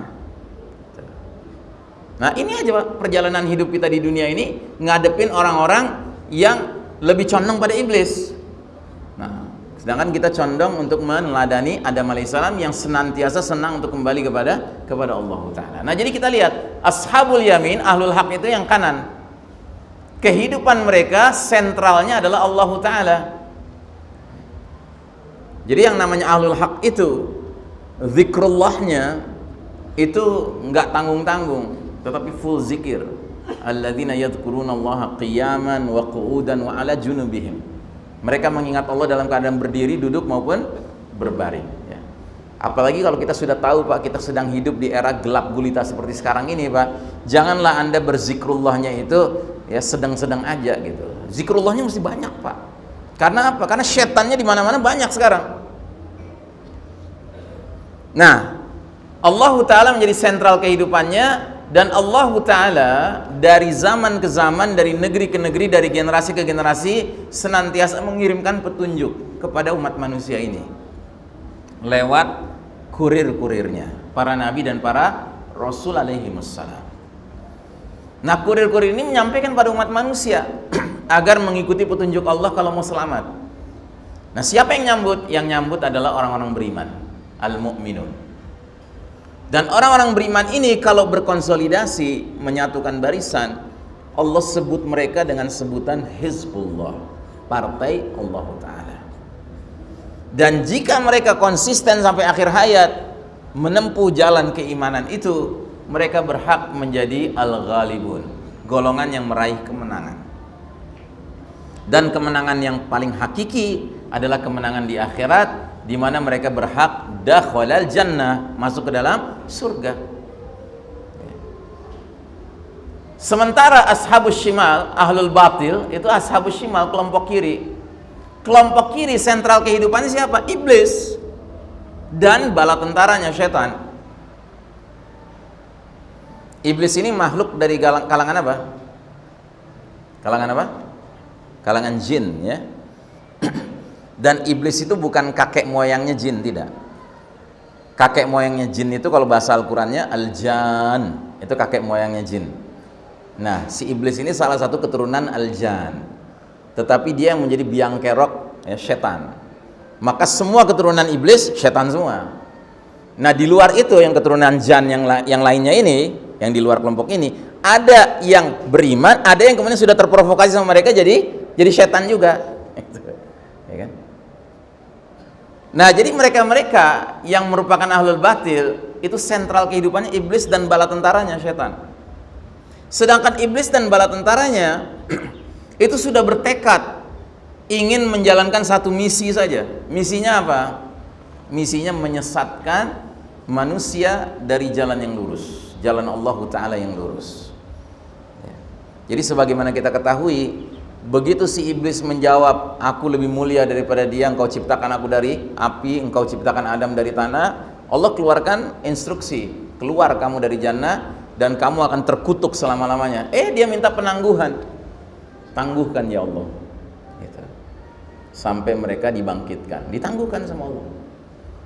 Nah, ini aja Pak, perjalanan hidup kita di dunia ini ngadepin orang-orang yang lebih condong pada iblis. Nah, sedangkan kita condong untuk meneladani Adam alaihissalam yang senantiasa senang untuk kembali kepada Allah Ta'ala. Nah, jadi kita lihat ashabul yamin, ahlul haq itu yang kanan. Kehidupan mereka sentralnya adalah Allah Ta'ala. Jadi yang namanya ahlul haq itu zikrullahnya itu enggak tanggung-tanggung, tetapi full zikir. Alladzina yadhkurunallaha qiyaman wa qu'udan wa ala junubihim. Mereka mengingat Allah dalam keadaan berdiri, duduk maupun berbaring, ya. Apalagi kalau kita sudah tahu Pak, kita sedang hidup di era gelap gulita seperti sekarang ini Pak. Janganlah Anda berzikrullahnya itu ya sedang-sedang aja gitu. Zikrullahnya mesti banyak Pak. Karena apa? Karena setannya di mana-mana banyak sekarang. Nah, Allah Ta'ala menjadi sentral kehidupannya. Dan Allah Ta'ala dari zaman ke zaman, dari negeri ke negeri, dari generasi ke generasi senantiasa mengirimkan petunjuk kepada umat manusia ini lewat kurir-kurirnya, para nabi dan para rasul alaihi wassalam. Nah, kurir-kurir ini menyampaikan pada umat manusia agar mengikuti petunjuk Allah kalau mau selamat. Nah, siapa yang nyambut? Yang nyambut adalah orang-orang beriman, al-mu'minun. Dan orang-orang beriman ini kalau berkonsolidasi, menyatukan barisan, Allah sebut mereka dengan sebutan Hizbullah, partai Allah Ta'ala. Dan jika mereka konsisten sampai akhir hayat menempuh jalan keimanan itu, mereka berhak menjadi al-ghalibun, golongan yang meraih kemenangan. Dan kemenangan yang paling hakiki adalah kemenangan di akhirat, di mana mereka berhak dakhalal jannah, masuk ke dalam surga. Sementara ashabus shimal, ahlul batil, itu ashabus shimal, kelompok kiri. Kelompok kiri sentral kehidupannya siapa? Iblis dan bala tentaranya setan. Iblis ini makhluk dari kalangan apa? Kalangan apa? Kalangan jin, ya. Dan iblis itu bukan kakek moyangnya jin, tidak. Kakek moyangnya jin itu kalau bahasa Al-Qur'annya al-jan, itu kakek moyangnya jin. Nah, si iblis ini salah satu keturunan al-jan. Tetapi dia yang menjadi biang kerok, ya, setan. Maka semua keturunan iblis setan semua. Nah, di luar itu yang keturunan jan yang lainnya ini, yang di luar kelompok ini, ada yang beriman, ada yang kemudian sudah terprovokasi sama mereka jadi setan juga. Ya kan? Nah, jadi mereka-mereka yang merupakan ahlul batil itu sentral kehidupannya iblis dan bala tentaranya setan. Sedangkan iblis dan bala tentaranya itu sudah bertekad ingin menjalankan satu misi saja. Misinya apa? Misinya menyesatkan manusia dari jalan yang lurus, jalan Allah Ta'ala yang lurus. Ya. Jadi sebagaimana kita ketahui, begitu si iblis menjawab, aku lebih mulia daripada dia, engkau ciptakan aku dari api, engkau ciptakan Adam dari tanah, Allah keluarkan instruksi, keluar kamu dari jannah dan kamu akan terkutuk selama-lamanya. Dia minta penangguhan, tangguhkan ya Allah, gitu. Sampai mereka dibangkitkan, ditangguhkan sama Allah.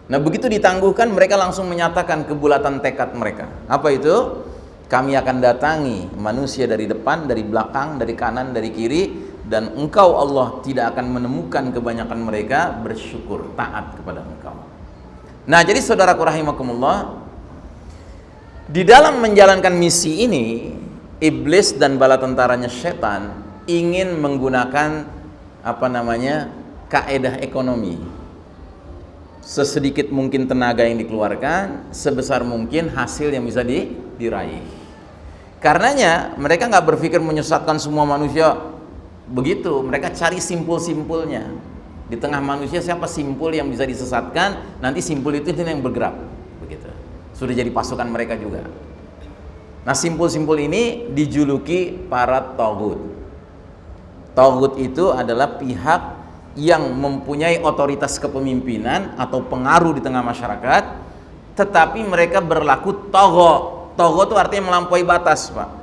Nah, begitu ditangguhkan, mereka langsung menyatakan kebulatan tekad mereka. Apa itu? Kami akan datangi manusia dari depan, dari belakang, dari kanan, dari kiri, dan engkau Allah tidak akan menemukan kebanyakan mereka bersyukur, taat kepada engkau. Nah, jadi saudaraku rahimakumullah, di dalam menjalankan misi ini, iblis dan bala tentaranya setan ingin menggunakan kaedah ekonomi. Sesedikit mungkin tenaga yang dikeluarkan, sebesar mungkin hasil yang bisa diraih. Karenanya mereka nggak berpikir menyesatkan semua manusia begitu, mereka cari simpul-simpulnya. Di tengah manusia siapa simpul yang bisa disesatkan, nanti simpul itu yang bergerak. Begitu. Sudah jadi pasukan mereka juga. Nah, simpul-simpul ini dijuluki para taghut. Taghut itu adalah pihak yang mempunyai otoritas kepemimpinan atau pengaruh di tengah masyarakat, tetapi mereka berlaku tagho. Tagho itu artinya melampaui batas, Pak.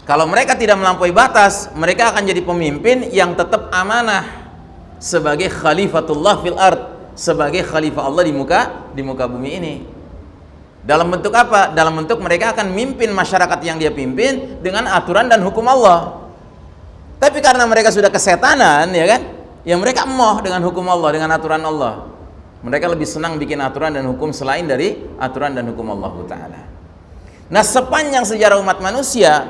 Kalau mereka tidak melampaui batas, mereka akan jadi pemimpin yang tetap amanah sebagai khalifatullah fil ard, sebagai khalifah Allah di muka bumi ini. Dalam bentuk apa? Dalam bentuk mereka akan mimpin masyarakat yang dia pimpin dengan aturan dan hukum Allah. Tapi karena mereka sudah kesetanan, ya kan? Ya mereka emoh dengan hukum Allah, dengan aturan Allah. Mereka lebih senang bikin aturan dan hukum selain dari aturan dan hukum Allah Ta'ala. Nah, sepanjang sejarah umat manusia,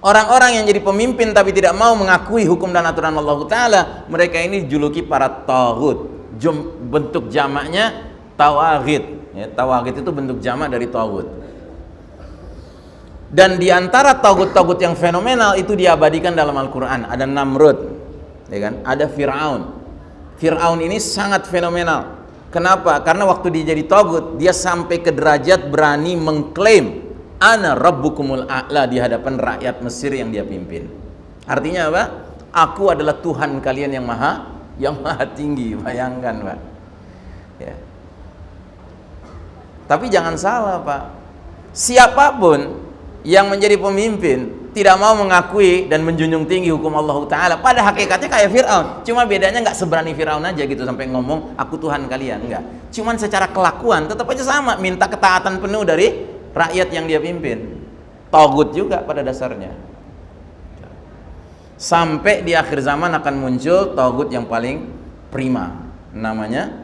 orang-orang yang jadi pemimpin tapi tidak mau mengakui hukum dan aturan Allah Ta'ala, mereka ini juluki para taghut. Bentuk jamaknya tawaghit. Ya, tawaghit itu bentuk jamak dari taghut. Dan di antara taghut-taghut yang fenomenal itu diabadikan dalam Al-Quran. Ada Namrud, ya kan? Ada Fir'aun. Fir'aun ini sangat fenomenal. Kenapa? Karena waktu dia jadi taghut, dia sampai ke derajat berani mengklaim ana rabbukumul a'la di hadapan rakyat Mesir yang dia pimpin. Artinya apa? Aku adalah Tuhan kalian yang maha tinggi. Bayangkan, Pak. Ya. Tapi jangan salah, Pak. Siapapun yang menjadi pemimpin tidak mau mengakui dan menjunjung tinggi hukum Allah Ta'ala, pada hakikatnya kayak Fir'aun, cuma bedanya nggak seberani Fir'aun aja gitu sampai ngomong aku Tuhan kalian, enggak. Cuman secara kelakuan tetap aja sama, minta ketaatan penuh dari rakyat yang dia pimpin. Taghut juga pada dasarnya. Sampai di akhir zaman akan muncul taghut yang paling prima, namanya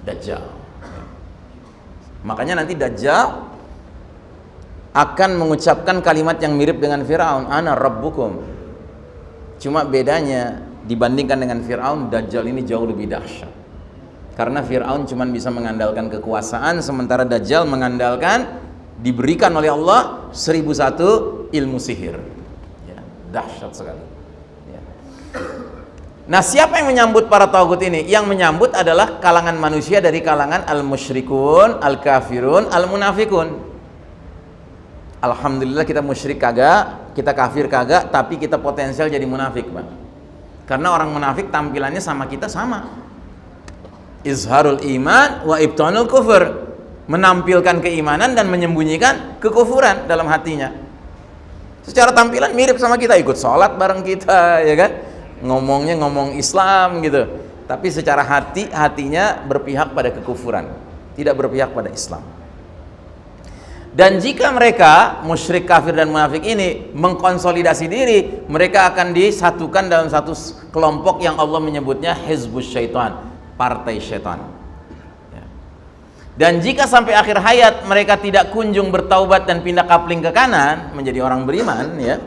Dajjal. Makanya nanti Dajjal akan mengucapkan kalimat yang mirip dengan Fir'aun, ana rabbukum. Cuma bedanya dibandingkan dengan Fir'aun, Dajjal ini jauh lebih dahsyat. Karena Fir'aun cuma bisa mengandalkan kekuasaan, sementara Dajjal mengandalkan, diberikan oleh Allah 1001 ilmu sihir. Ya, dahsyat sekali. Ya. Nah, siapa yang menyambut para taghut ini? Yang menyambut adalah kalangan manusia dari kalangan al-musyrikun, al-kafirun, al-munafikun. Alhamdulillah kita musyrik kagak, kita kafir kagak, tapi kita potensial jadi munafik, Pak. Karena orang munafik tampilannya sama kita sama. Izharul iman wa ibtanul kufur. Menampilkan keimanan dan menyembunyikan kekufuran dalam hatinya. Secara tampilan mirip sama kita, ikut sholat bareng kita, ya kan? Ngomongnya ngomong Islam gitu. Tapi secara hatinya berpihak pada kekufuran, tidak berpihak pada Islam. Dan jika mereka musyrik, kafir dan munafik ini mengkonsolidasi diri, mereka akan disatukan dalam satu kelompok yang Allah menyebutnya hizbus syaitan, partai syaitan. Ya. Dan jika sampai akhir hayat mereka tidak kunjung bertaubat dan pindah kapling ke kanan menjadi orang beriman, ya,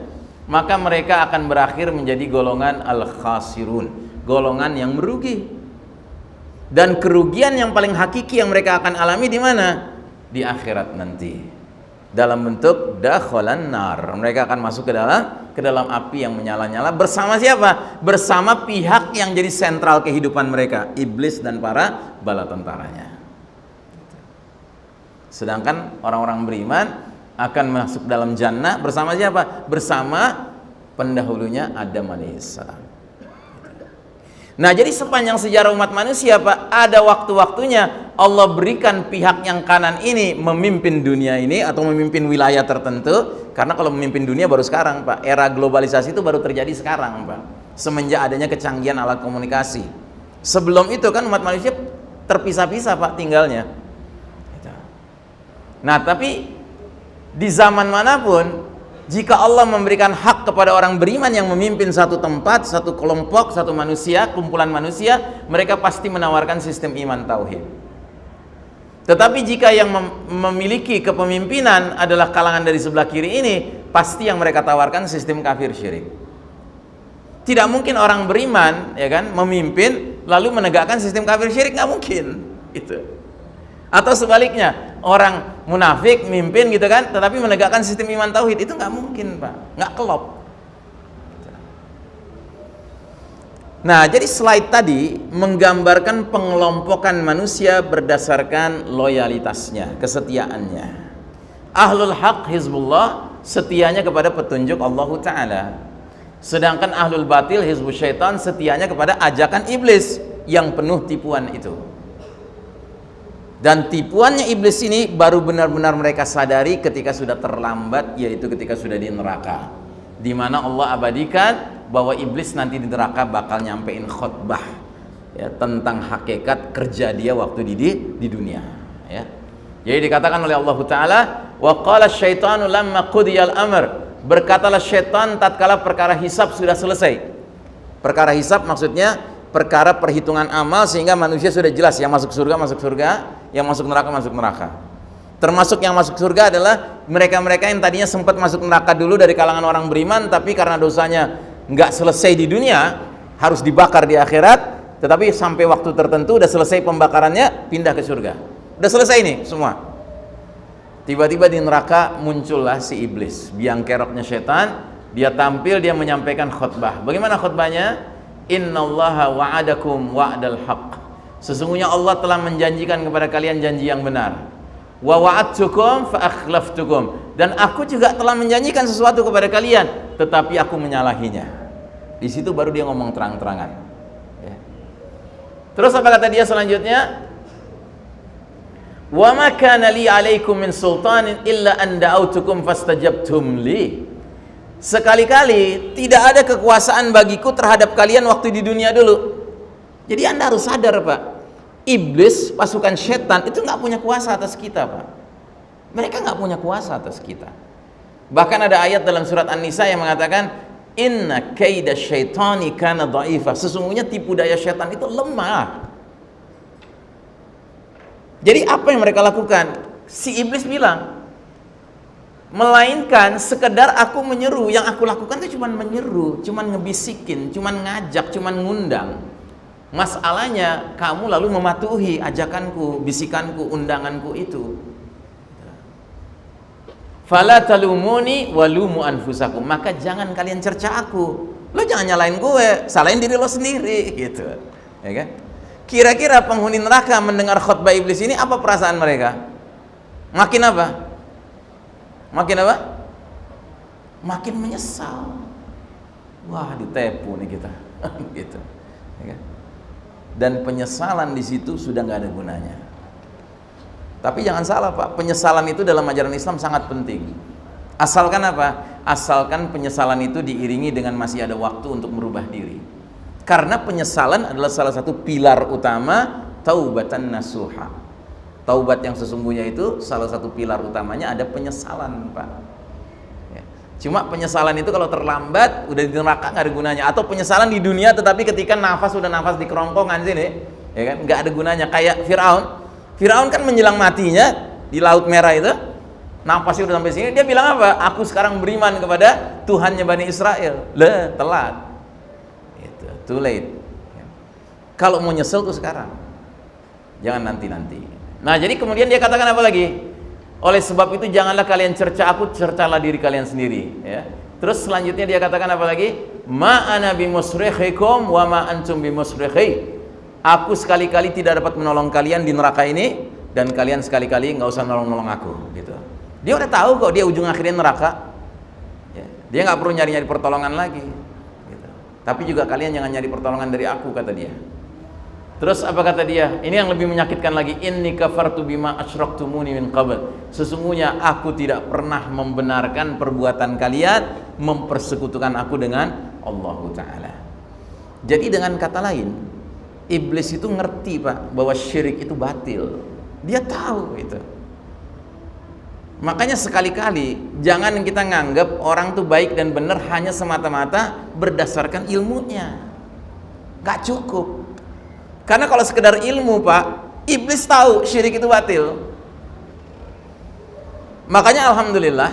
maka mereka akan berakhir menjadi golongan al-khasirun, golongan yang merugi. Dan kerugian yang paling hakiki yang mereka akan alami di mana? Di akhirat nanti, dalam bentuk dakhalan nar. Mereka akan masuk ke dalam api yang menyala-nyala bersama siapa? Bersama pihak yang jadi sentral kehidupan mereka, iblis dan para bala tentaranya. Sedangkan orang-orang beriman akan masuk dalam jannah bersama siapa? Bersama pendahulunya Adam alaihissalam. Nah, jadi sepanjang sejarah umat manusia, Pak, ada waktu-waktunya Allah berikan pihak yang kanan ini memimpin dunia ini atau memimpin wilayah tertentu. Karena kalau memimpin dunia baru sekarang, Pak. Era globalisasi itu baru terjadi sekarang, Pak. Semenjak adanya kecanggihan alat komunikasi. Sebelum itu kan umat manusia terpisah-pisah, Pak, tinggalnya. Nah, tapi di zaman manapun jika Allah memberikan hak kepada orang beriman yang memimpin satu tempat, satu kelompok, satu manusia, kumpulan manusia, mereka pasti menawarkan sistem iman tauhid. Tetapi jika yang memiliki kepemimpinan adalah kalangan dari sebelah kiri ini, pasti yang mereka tawarkan sistem kafir syirik. Tidak mungkin orang beriman, ya kan, memimpin lalu menegakkan sistem kafir syirik, nggak mungkin. Itu. Atau sebaliknya, orang munafik mimpin gitu kan, tetapi menegakkan sistem iman tauhid, itu nggak mungkin, Pak, nggak kelop. Nah, jadi slide tadi menggambarkan pengelompokan manusia berdasarkan loyalitasnya, kesetiaannya. Ahlul haq hizbullah, setianya kepada petunjuk Allah Ta'ala. Sedangkan ahlul batil hizbus syaitan, setianya kepada ajakan iblis yang penuh tipuan itu. Dan tipuannya iblis ini baru benar-benar mereka sadari ketika sudah terlambat, yaitu ketika sudah di neraka, di mana Allah abadikan bahwa iblis nanti di neraka bakal nyampein khutbah, ya, tentang hakikat kerja dia waktu di dunia, ya. Jadi dikatakan oleh Allah Ta'ala, wa qala syaitanu lamma qudiyal amr, berkatalah syaitan tatkala perkara hisab sudah selesai. Perkara hisab maksudnya perkara perhitungan amal, sehingga manusia sudah jelas yang masuk surga, yang masuk neraka. Termasuk yang masuk surga adalah mereka-mereka yang tadinya sempat masuk neraka dulu dari kalangan orang beriman, tapi karena dosanya nggak selesai di dunia, harus dibakar di akhirat, tetapi sampai waktu tertentu udah selesai pembakarannya, pindah ke surga. Udah selesai nih semua. Tiba-tiba di neraka muncullah si iblis, biang keroknya setan. Dia tampil, dia menyampaikan khutbah. Bagaimana khutbahnya? Innallaha wa'adakum wa'dal haqq, sesungguhnya Allah telah menjanjikan kepada kalian janji yang benar. Wa wa'adtukum fa akhlaftukum, dan aku juga telah menjanjikan sesuatu kepada kalian, tetapi aku menyalahinya. Di situ baru dia ngomong terang-terangan, ya. Terus apa kata dia selanjutnya? Wa ma kana li 'alaikum min sultanin illa an da'autukum fastajabtum li. Sekali-kali tidak ada kekuasaan bagiku terhadap kalian waktu di dunia dulu. Jadi Anda harus sadar, Pak, iblis, pasukan setan itu nggak punya kuasa atas kita, Pak. Mereka nggak punya kuasa atas kita. Bahkan ada ayat dalam surat An-Nisa yang mengatakan, inna kaida syaitani kana dha'ifa, sesungguhnya tipu daya setan itu lemah. Jadi apa yang mereka lakukan? Si iblis bilang, melainkan sekedar aku menyeru, yang aku lakukan itu cuma menyeru, cuma ngebisikin, cuma ngajak, cuma ngundang. Masalahnya kamu lalu mematuhi ajakanku, bisikanku, undanganku itu. Fala talumuni walumu anfusakum, maka jangan kalian cerca aku. Lo jangan nyalain gue, salahin diri lo sendiri, gitu. Ya kan? Kira-kira penghuni neraka mendengar khutbah iblis ini apa perasaan mereka? Makin apa? Makin apa? Makin menyesal. Wah, ditipu nih kita. Gitu. Ya kan? Dan penyesalan di situ sudah nggak ada gunanya. Tapi jangan salah, Pak, penyesalan itu dalam ajaran Islam sangat penting. Asalkan apa? Asalkan penyesalan itu diiringi dengan masih ada waktu untuk merubah diri. Karena penyesalan adalah salah satu pilar utama taubatan nasuha. Taubat yang sesungguhnya itu salah satu pilar utamanya ada penyesalan, Pak. Ya. Cuma penyesalan itu kalau terlambat udah di neraka nggak ada gunanya. Atau penyesalan di dunia tetapi ketika udah nafas di kerongkongan sini, ya kan, nggak ada gunanya. Kayak Firaun kan menjelang matinya di Laut Merah itu, nafasnya udah sampai sini, dia bilang apa? Aku sekarang beriman kepada Tuhannya Bani Israel. Telat. Itu, too late. Ya. Kalau mau nyesel tuh sekarang, jangan nanti-nanti. Nah, jadi kemudian dia katakan apa lagi? Oleh sebab itu janganlah kalian cerca aku, cercalah diri kalian sendiri, ya. Terus selanjutnya dia katakan apa lagi? Ma ana bimusrikhikum wa ma antum bimusrikhi. Aku sekali-kali tidak dapat menolong kalian di neraka ini, dan kalian sekali-kali nggak usah nolong-nolong aku, gitu. Dia udah tahu kok dia ujung akhirnya neraka. Ya. Dia nggak perlu nyari-nyari pertolongan lagi, gitu. Tapi juga kalian jangan nyari pertolongan dari aku, kata dia. Terus apa kata dia? Ini yang lebih menyakitkan lagi. Inni kafartu bima asyraktumuni min qabl. Sesungguhnya aku tidak pernah membenarkan perbuatan kalian mempersekutukan aku dengan Allah Ta'ala. Jadi dengan kata lain, iblis itu ngerti, Pak, bahwa syirik itu batil. Dia tahu itu. Makanya sekali-kali jangan kita nganggap orang tuh baik dan benar hanya semata-mata berdasarkan ilmunya. Gak cukup. Karena kalau sekedar ilmu, Pak, iblis tahu syirik itu batil. Makanya alhamdulillah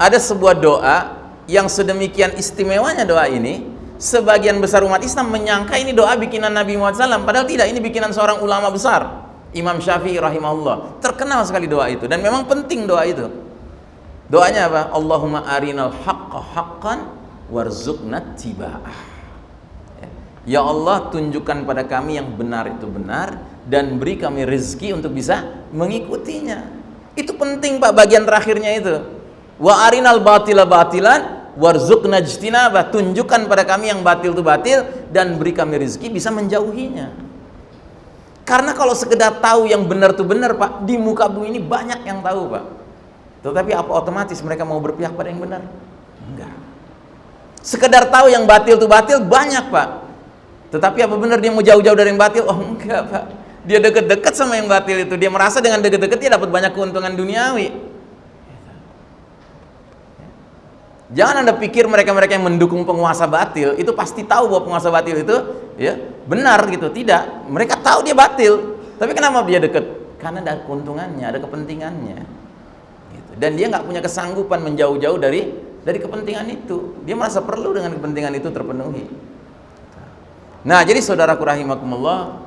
ada sebuah doa yang sedemikian istimewanya doa ini, sebagian besar umat Islam menyangka ini doa bikinan Nabi Muhammad SAW, padahal tidak, ini bikinan seorang ulama besar, Imam Syafi'i rahimahullah. Terkenal sekali doa itu dan memang penting doa itu. Doanya apa? Allahumma arinal haqqa haqqan warzuqna tiba'ah. Ya Allah, tunjukkan pada kami yang benar itu benar dan beri kami rezeki untuk bisa mengikutinya. Itu penting, Pak, bagian terakhirnya itu. Wa arinal batila batilan warzuqna ijtinabah. Tunjukkan pada kami yang batil itu batil dan beri kami rezeki bisa menjauhinya. Karena kalau sekedar tahu yang benar itu benar, Pak, di muka bumi ini banyak yang tahu, Pak. Tetapi apa otomatis mereka mau berpihak pada yang benar? Enggak. Sekedar tahu yang batil itu batil banyak, Pak. Tetapi apa benar dia mau jauh-jauh dari yang batil? Oh enggak, Pak. Dia dekat-dekat sama yang batil itu. Dia merasa dengan dekat-dekat dia dapat banyak keuntungan duniawi. Jangan Anda pikir mereka-mereka yang mendukung penguasa batil itu pasti tahu bahwa penguasa batil itu ya benar gitu. Tidak. Mereka tahu dia batil. Tapi kenapa dia dekat? Karena ada keuntungannya, ada kepentingannya. Gitu. Dan dia nggak punya kesanggupan menjauh-jauh dari kepentingan itu. Dia merasa perlu dengan kepentingan itu terpenuhi. Nah, jadi saudaraku rahimakumullah,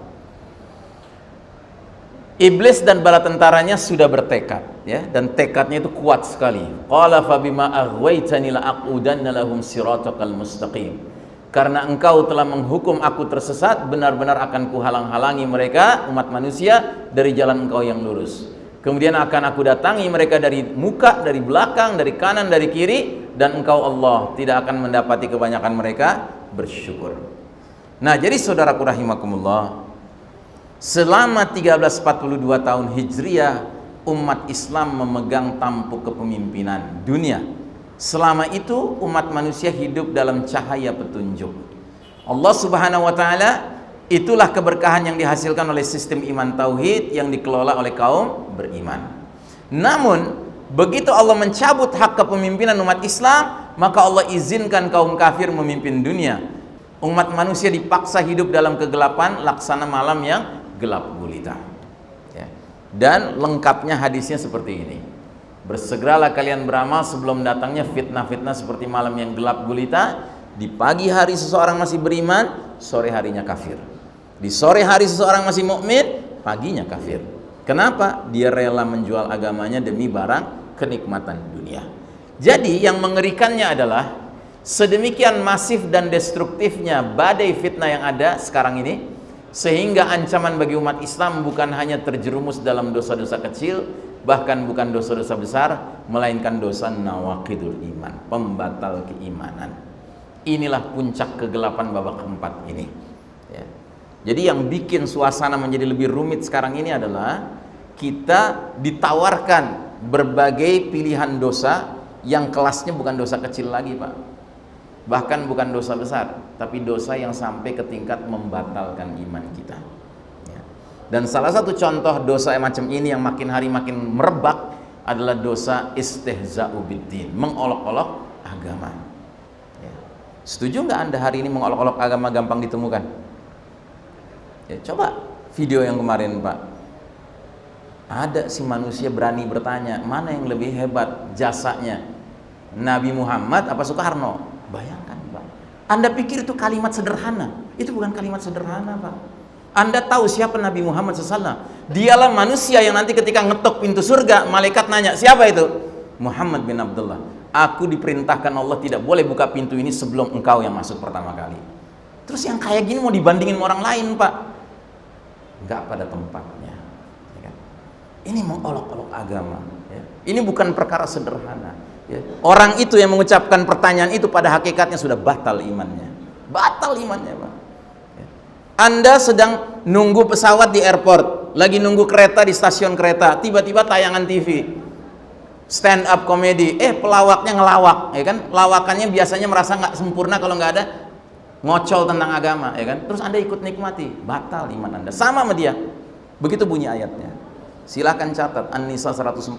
iblis dan bala tentaranya sudah bertekad, ya, dan tekadnya itu kuat sekali. Qala fa bima aghwaytani la aqudanna lahum siratakal mustaqim. Karena engkau telah menghukum aku tersesat, benar-benar akan kuhalang-halangi mereka umat manusia dari jalan engkau yang lurus. Kemudian akan aku datangi mereka dari muka, dari belakang, dari kanan, dari kiri, dan engkau Allah tidak akan mendapati kebanyakan mereka bersyukur. Nah, jadi saudaraku rahimakumullah, selama 1342 tahun Hijriah umat Islam memegang tampuk kepemimpinan dunia. Selama itu umat manusia hidup dalam cahaya petunjuk Allah Subhanahu wa taala. Itulah keberkahan yang dihasilkan oleh sistem iman tauhid yang dikelola oleh kaum beriman. Namun begitu Allah mencabut hak kepemimpinan umat Islam, maka Allah izinkan kaum kafir memimpin dunia. Umat manusia dipaksa hidup dalam kegelapan laksana malam yang gelap gulita, ya. Dan lengkapnya hadisnya seperti ini: bersegeralah kalian beramal sebelum datangnya fitnah-fitnah seperti malam yang gelap gulita. Di pagi hari seseorang masih beriman, sore harinya kafir. Di sore hari seseorang masih mukmin, paginya kafir. Kenapa? Dia rela menjual agamanya demi barang kenikmatan dunia. Jadi yang mengerikannya adalah sedemikian masif dan destruktifnya badai fitnah yang ada sekarang ini, sehingga ancaman bagi umat Islam bukan hanya terjerumus dalam dosa-dosa kecil, bahkan bukan dosa-dosa besar, melainkan dosa nawaqidul iman, pembatal keimanan. Inilah puncak kegelapan babak keempat ini, ya. Jadi yang bikin suasana menjadi lebih rumit sekarang ini adalah kita ditawarkan berbagai pilihan dosa yang kelasnya bukan dosa kecil lagi, Pak. Bahkan bukan dosa besar, tapi dosa yang sampai ke tingkat membatalkan iman kita, ya. Dan salah satu contoh dosa macam ini yang makin hari makin merebak adalah dosa istihza'u biddin, mengolok-olok agama, ya. Setuju nggak Anda hari ini mengolok-olok agama gampang ditemukan? Ya, coba video yang kemarin, Pak. Ada si manusia berani bertanya, mana yang lebih hebat jasanya, Nabi Muhammad apa Soekarno? Bayangkan, Pak. Anda pikir itu kalimat sederhana? Itu bukan kalimat sederhana, Pak. Anda tahu siapa Nabi Muhammad SAW? Dialah manusia yang nanti ketika ngetok pintu surga, malaikat nanya, siapa itu? Muhammad bin Abdullah. Aku diperintahkan Allah tidak boleh buka pintu ini sebelum engkau yang masuk pertama kali. Terus yang kayak gini mau dibandingin sama orang lain, Pak? Enggak pada tempatnya, ya kan? Ini mengolok-olok agama, ya. Ini bukan perkara sederhana, ya. Orang itu yang mengucapkan pertanyaan itu pada hakikatnya sudah batal imannya. Batal imannya, Pak, ya. Anda sedang nunggu pesawat di airport, lagi nunggu kereta di stasiun kereta, tiba-tiba tayangan TV stand up komedi, pelawaknya ngelawak, ya kan? Lawakannya biasanya merasa nggak sempurna kalau nggak ada ngocol tentang agama, ya kan? Terus Anda ikut nikmati, batal iman Anda. Sama dia. Begitu bunyi ayatnya. Silakan catat An-Nisa 140.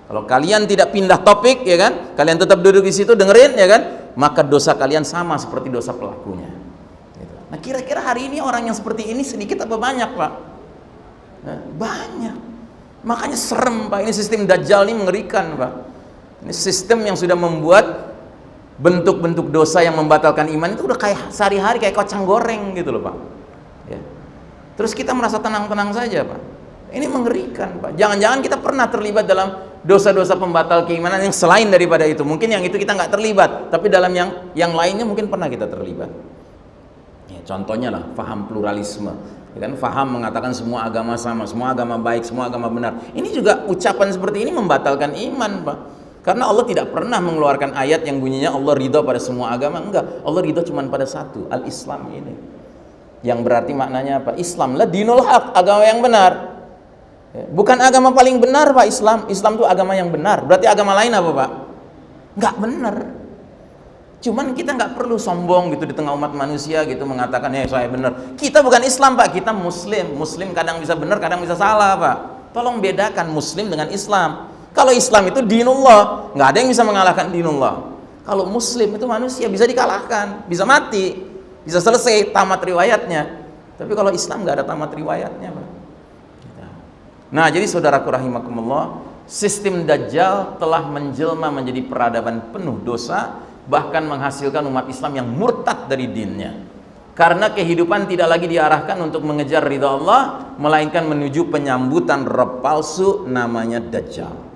Kalau kalian tidak pindah topik, ya kan, kalian tetap duduk di situ dengerin, ya kan, maka dosa kalian sama seperti dosa pelakunya. Gitu. Nah, kira-kira hari ini orang yang seperti ini sedikit apa banyak, Pak? Nah, banyak. Makanya serem, Pak. Ini sistem Dajjal ini mengerikan, Pak. Ini sistem yang sudah membuat bentuk-bentuk dosa yang membatalkan iman itu udah kayak sehari-hari kayak kacang goreng gitu loh, Pak. Ya. Terus kita merasa tenang-tenang saja, Pak. Ini mengerikan, Pak. Jangan-jangan kita pernah terlibat dalam dosa-dosa pembatal keimanan yang selain daripada itu. Mungkin yang itu kita nggak terlibat, tapi dalam yang lainnya mungkin pernah kita terlibat. Ya, contohnya lah, faham pluralisme. Ya kan, faham mengatakan semua agama sama, semua agama baik, semua agama benar. Ini juga ucapan seperti ini membatalkan iman, Pak. Karena Allah tidak pernah mengeluarkan ayat yang bunyinya Allah ridha pada semua agama. Enggak, Allah ridha cuma pada satu, al-Islam ini. Yang berarti maknanya apa? Islam lah dinul haq, agama yang benar. Bukan agama paling benar, Pak, Islam. Islam itu agama yang benar. Berarti agama lain apa, Pak? Enggak benar. Cuman kita nggak perlu sombong gitu di tengah umat manusia gitu mengatakan, saya benar. Kita bukan Islam, Pak, kita Muslim. Muslim kadang bisa benar, kadang bisa salah, Pak. Tolong bedakan Muslim dengan Islam. Kalau Islam itu dinullah, nggak ada yang bisa mengalahkan dinullah. Kalau Muslim itu manusia, bisa dikalahkan, bisa mati, bisa selesai tamat riwayatnya. Tapi kalau Islam nggak ada tamat riwayatnya, Pak. Nah, jadi saudaraku rahimakumullah, sistem Dajjal telah menjelma menjadi peradaban penuh dosa, bahkan menghasilkan umat Islam yang murtad dari dinnya. Karena kehidupan tidak lagi diarahkan untuk mengejar ridha Allah, melainkan menuju penyambutan roh palsu namanya Dajjal.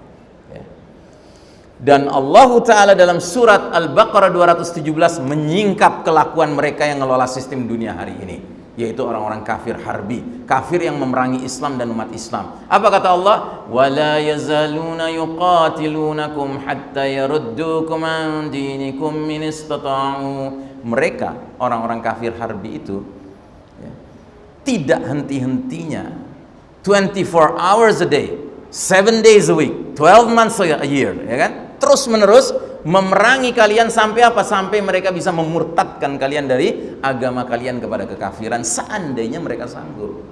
Dan Allah Ta'ala dalam surat Al-Baqarah 217 menyingkap kelakuan mereka yang ngelola sistem dunia hari ini, yaitu orang-orang kafir harbi, kafir yang memerangi Islam dan umat Islam. Apa kata Allah? وَلَا يَزَالُونَ يُقَاتِلُونَكُمْ حَتَّى يَرُدُّوكُمْ عَنْ دِينِكُمْ مِنِ اسْتَطَاعُوا. Mereka, orang-orang kafir harbi itu, ya, tidak henti-hentinya 24 hours a day, 7 days a week, 12 months a year, ya kan? Terus menerus memerangi kalian sampai apa? Sampai mereka bisa memurtadkan kalian dari agama kalian kepada kekafiran, seandainya mereka sanggup.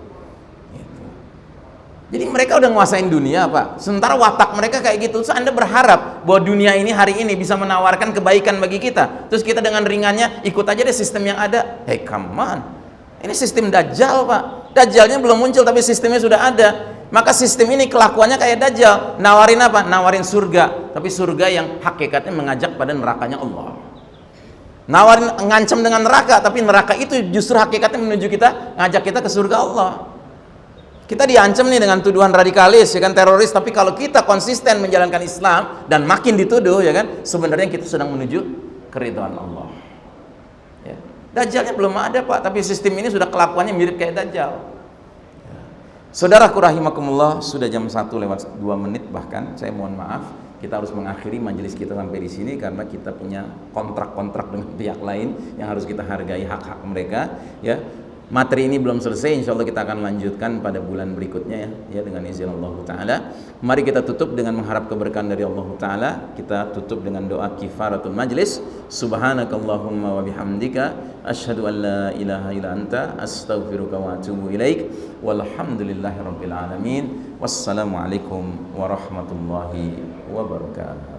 Gitu. Jadi mereka udah nguasain dunia, Pak. Sementara watak mereka kayak gitu. Terus Anda berharap bahwa dunia ini hari ini bisa menawarkan kebaikan bagi kita. Terus kita dengan ringannya ikut aja deh sistem yang ada. Hey, come on. Ini sistem Dajjal, Pak. Dajjalnya belum muncul tapi sistemnya sudah ada. Maka sistem ini kelakuannya kayak Dajjal. Nawarin apa? Nawarin surga. Tapi surga yang hakikatnya mengajak pada nerakanya Allah. Nawarin, ngancam dengan neraka, tapi neraka itu justru hakikatnya menuju kita, ngajak kita ke surga Allah. Kita diancam nih dengan tuduhan radikalis, ya kan, teroris. Tapi kalau kita konsisten menjalankan Islam dan makin dituduh, ya kan, sebenarnya kita sedang menuju keridhaan Allah. Ya. Dajjalnya belum ada, Pak, tapi sistem ini sudah kelakuannya mirip kayak Dajjal. Saudaraku rahimakumullah, sudah jam 1:02 bahkan. Saya mohon maaf, kita harus mengakhiri majelis kita sampai di sini karena kita punya kontrak-kontrak dengan pihak lain yang harus kita hargai hak-hak mereka, ya. Materi ini belum selesai, insya Allah kita akan lanjutkan pada bulan berikutnya, ya dengan izin Allah Ta'ala. Mari kita tutup dengan mengharap keberkahan dari Allah Ta'ala. Kita tutup dengan doa kifaratul majlis. Subhanakallahumma wa bihamdika asyhadu an la ilaha illa anta astaghfiruka wa atubu ilaik. Walhamdulillahi rabbil alamin. Wassalamualaikum warahmatullahi wabarakatuh.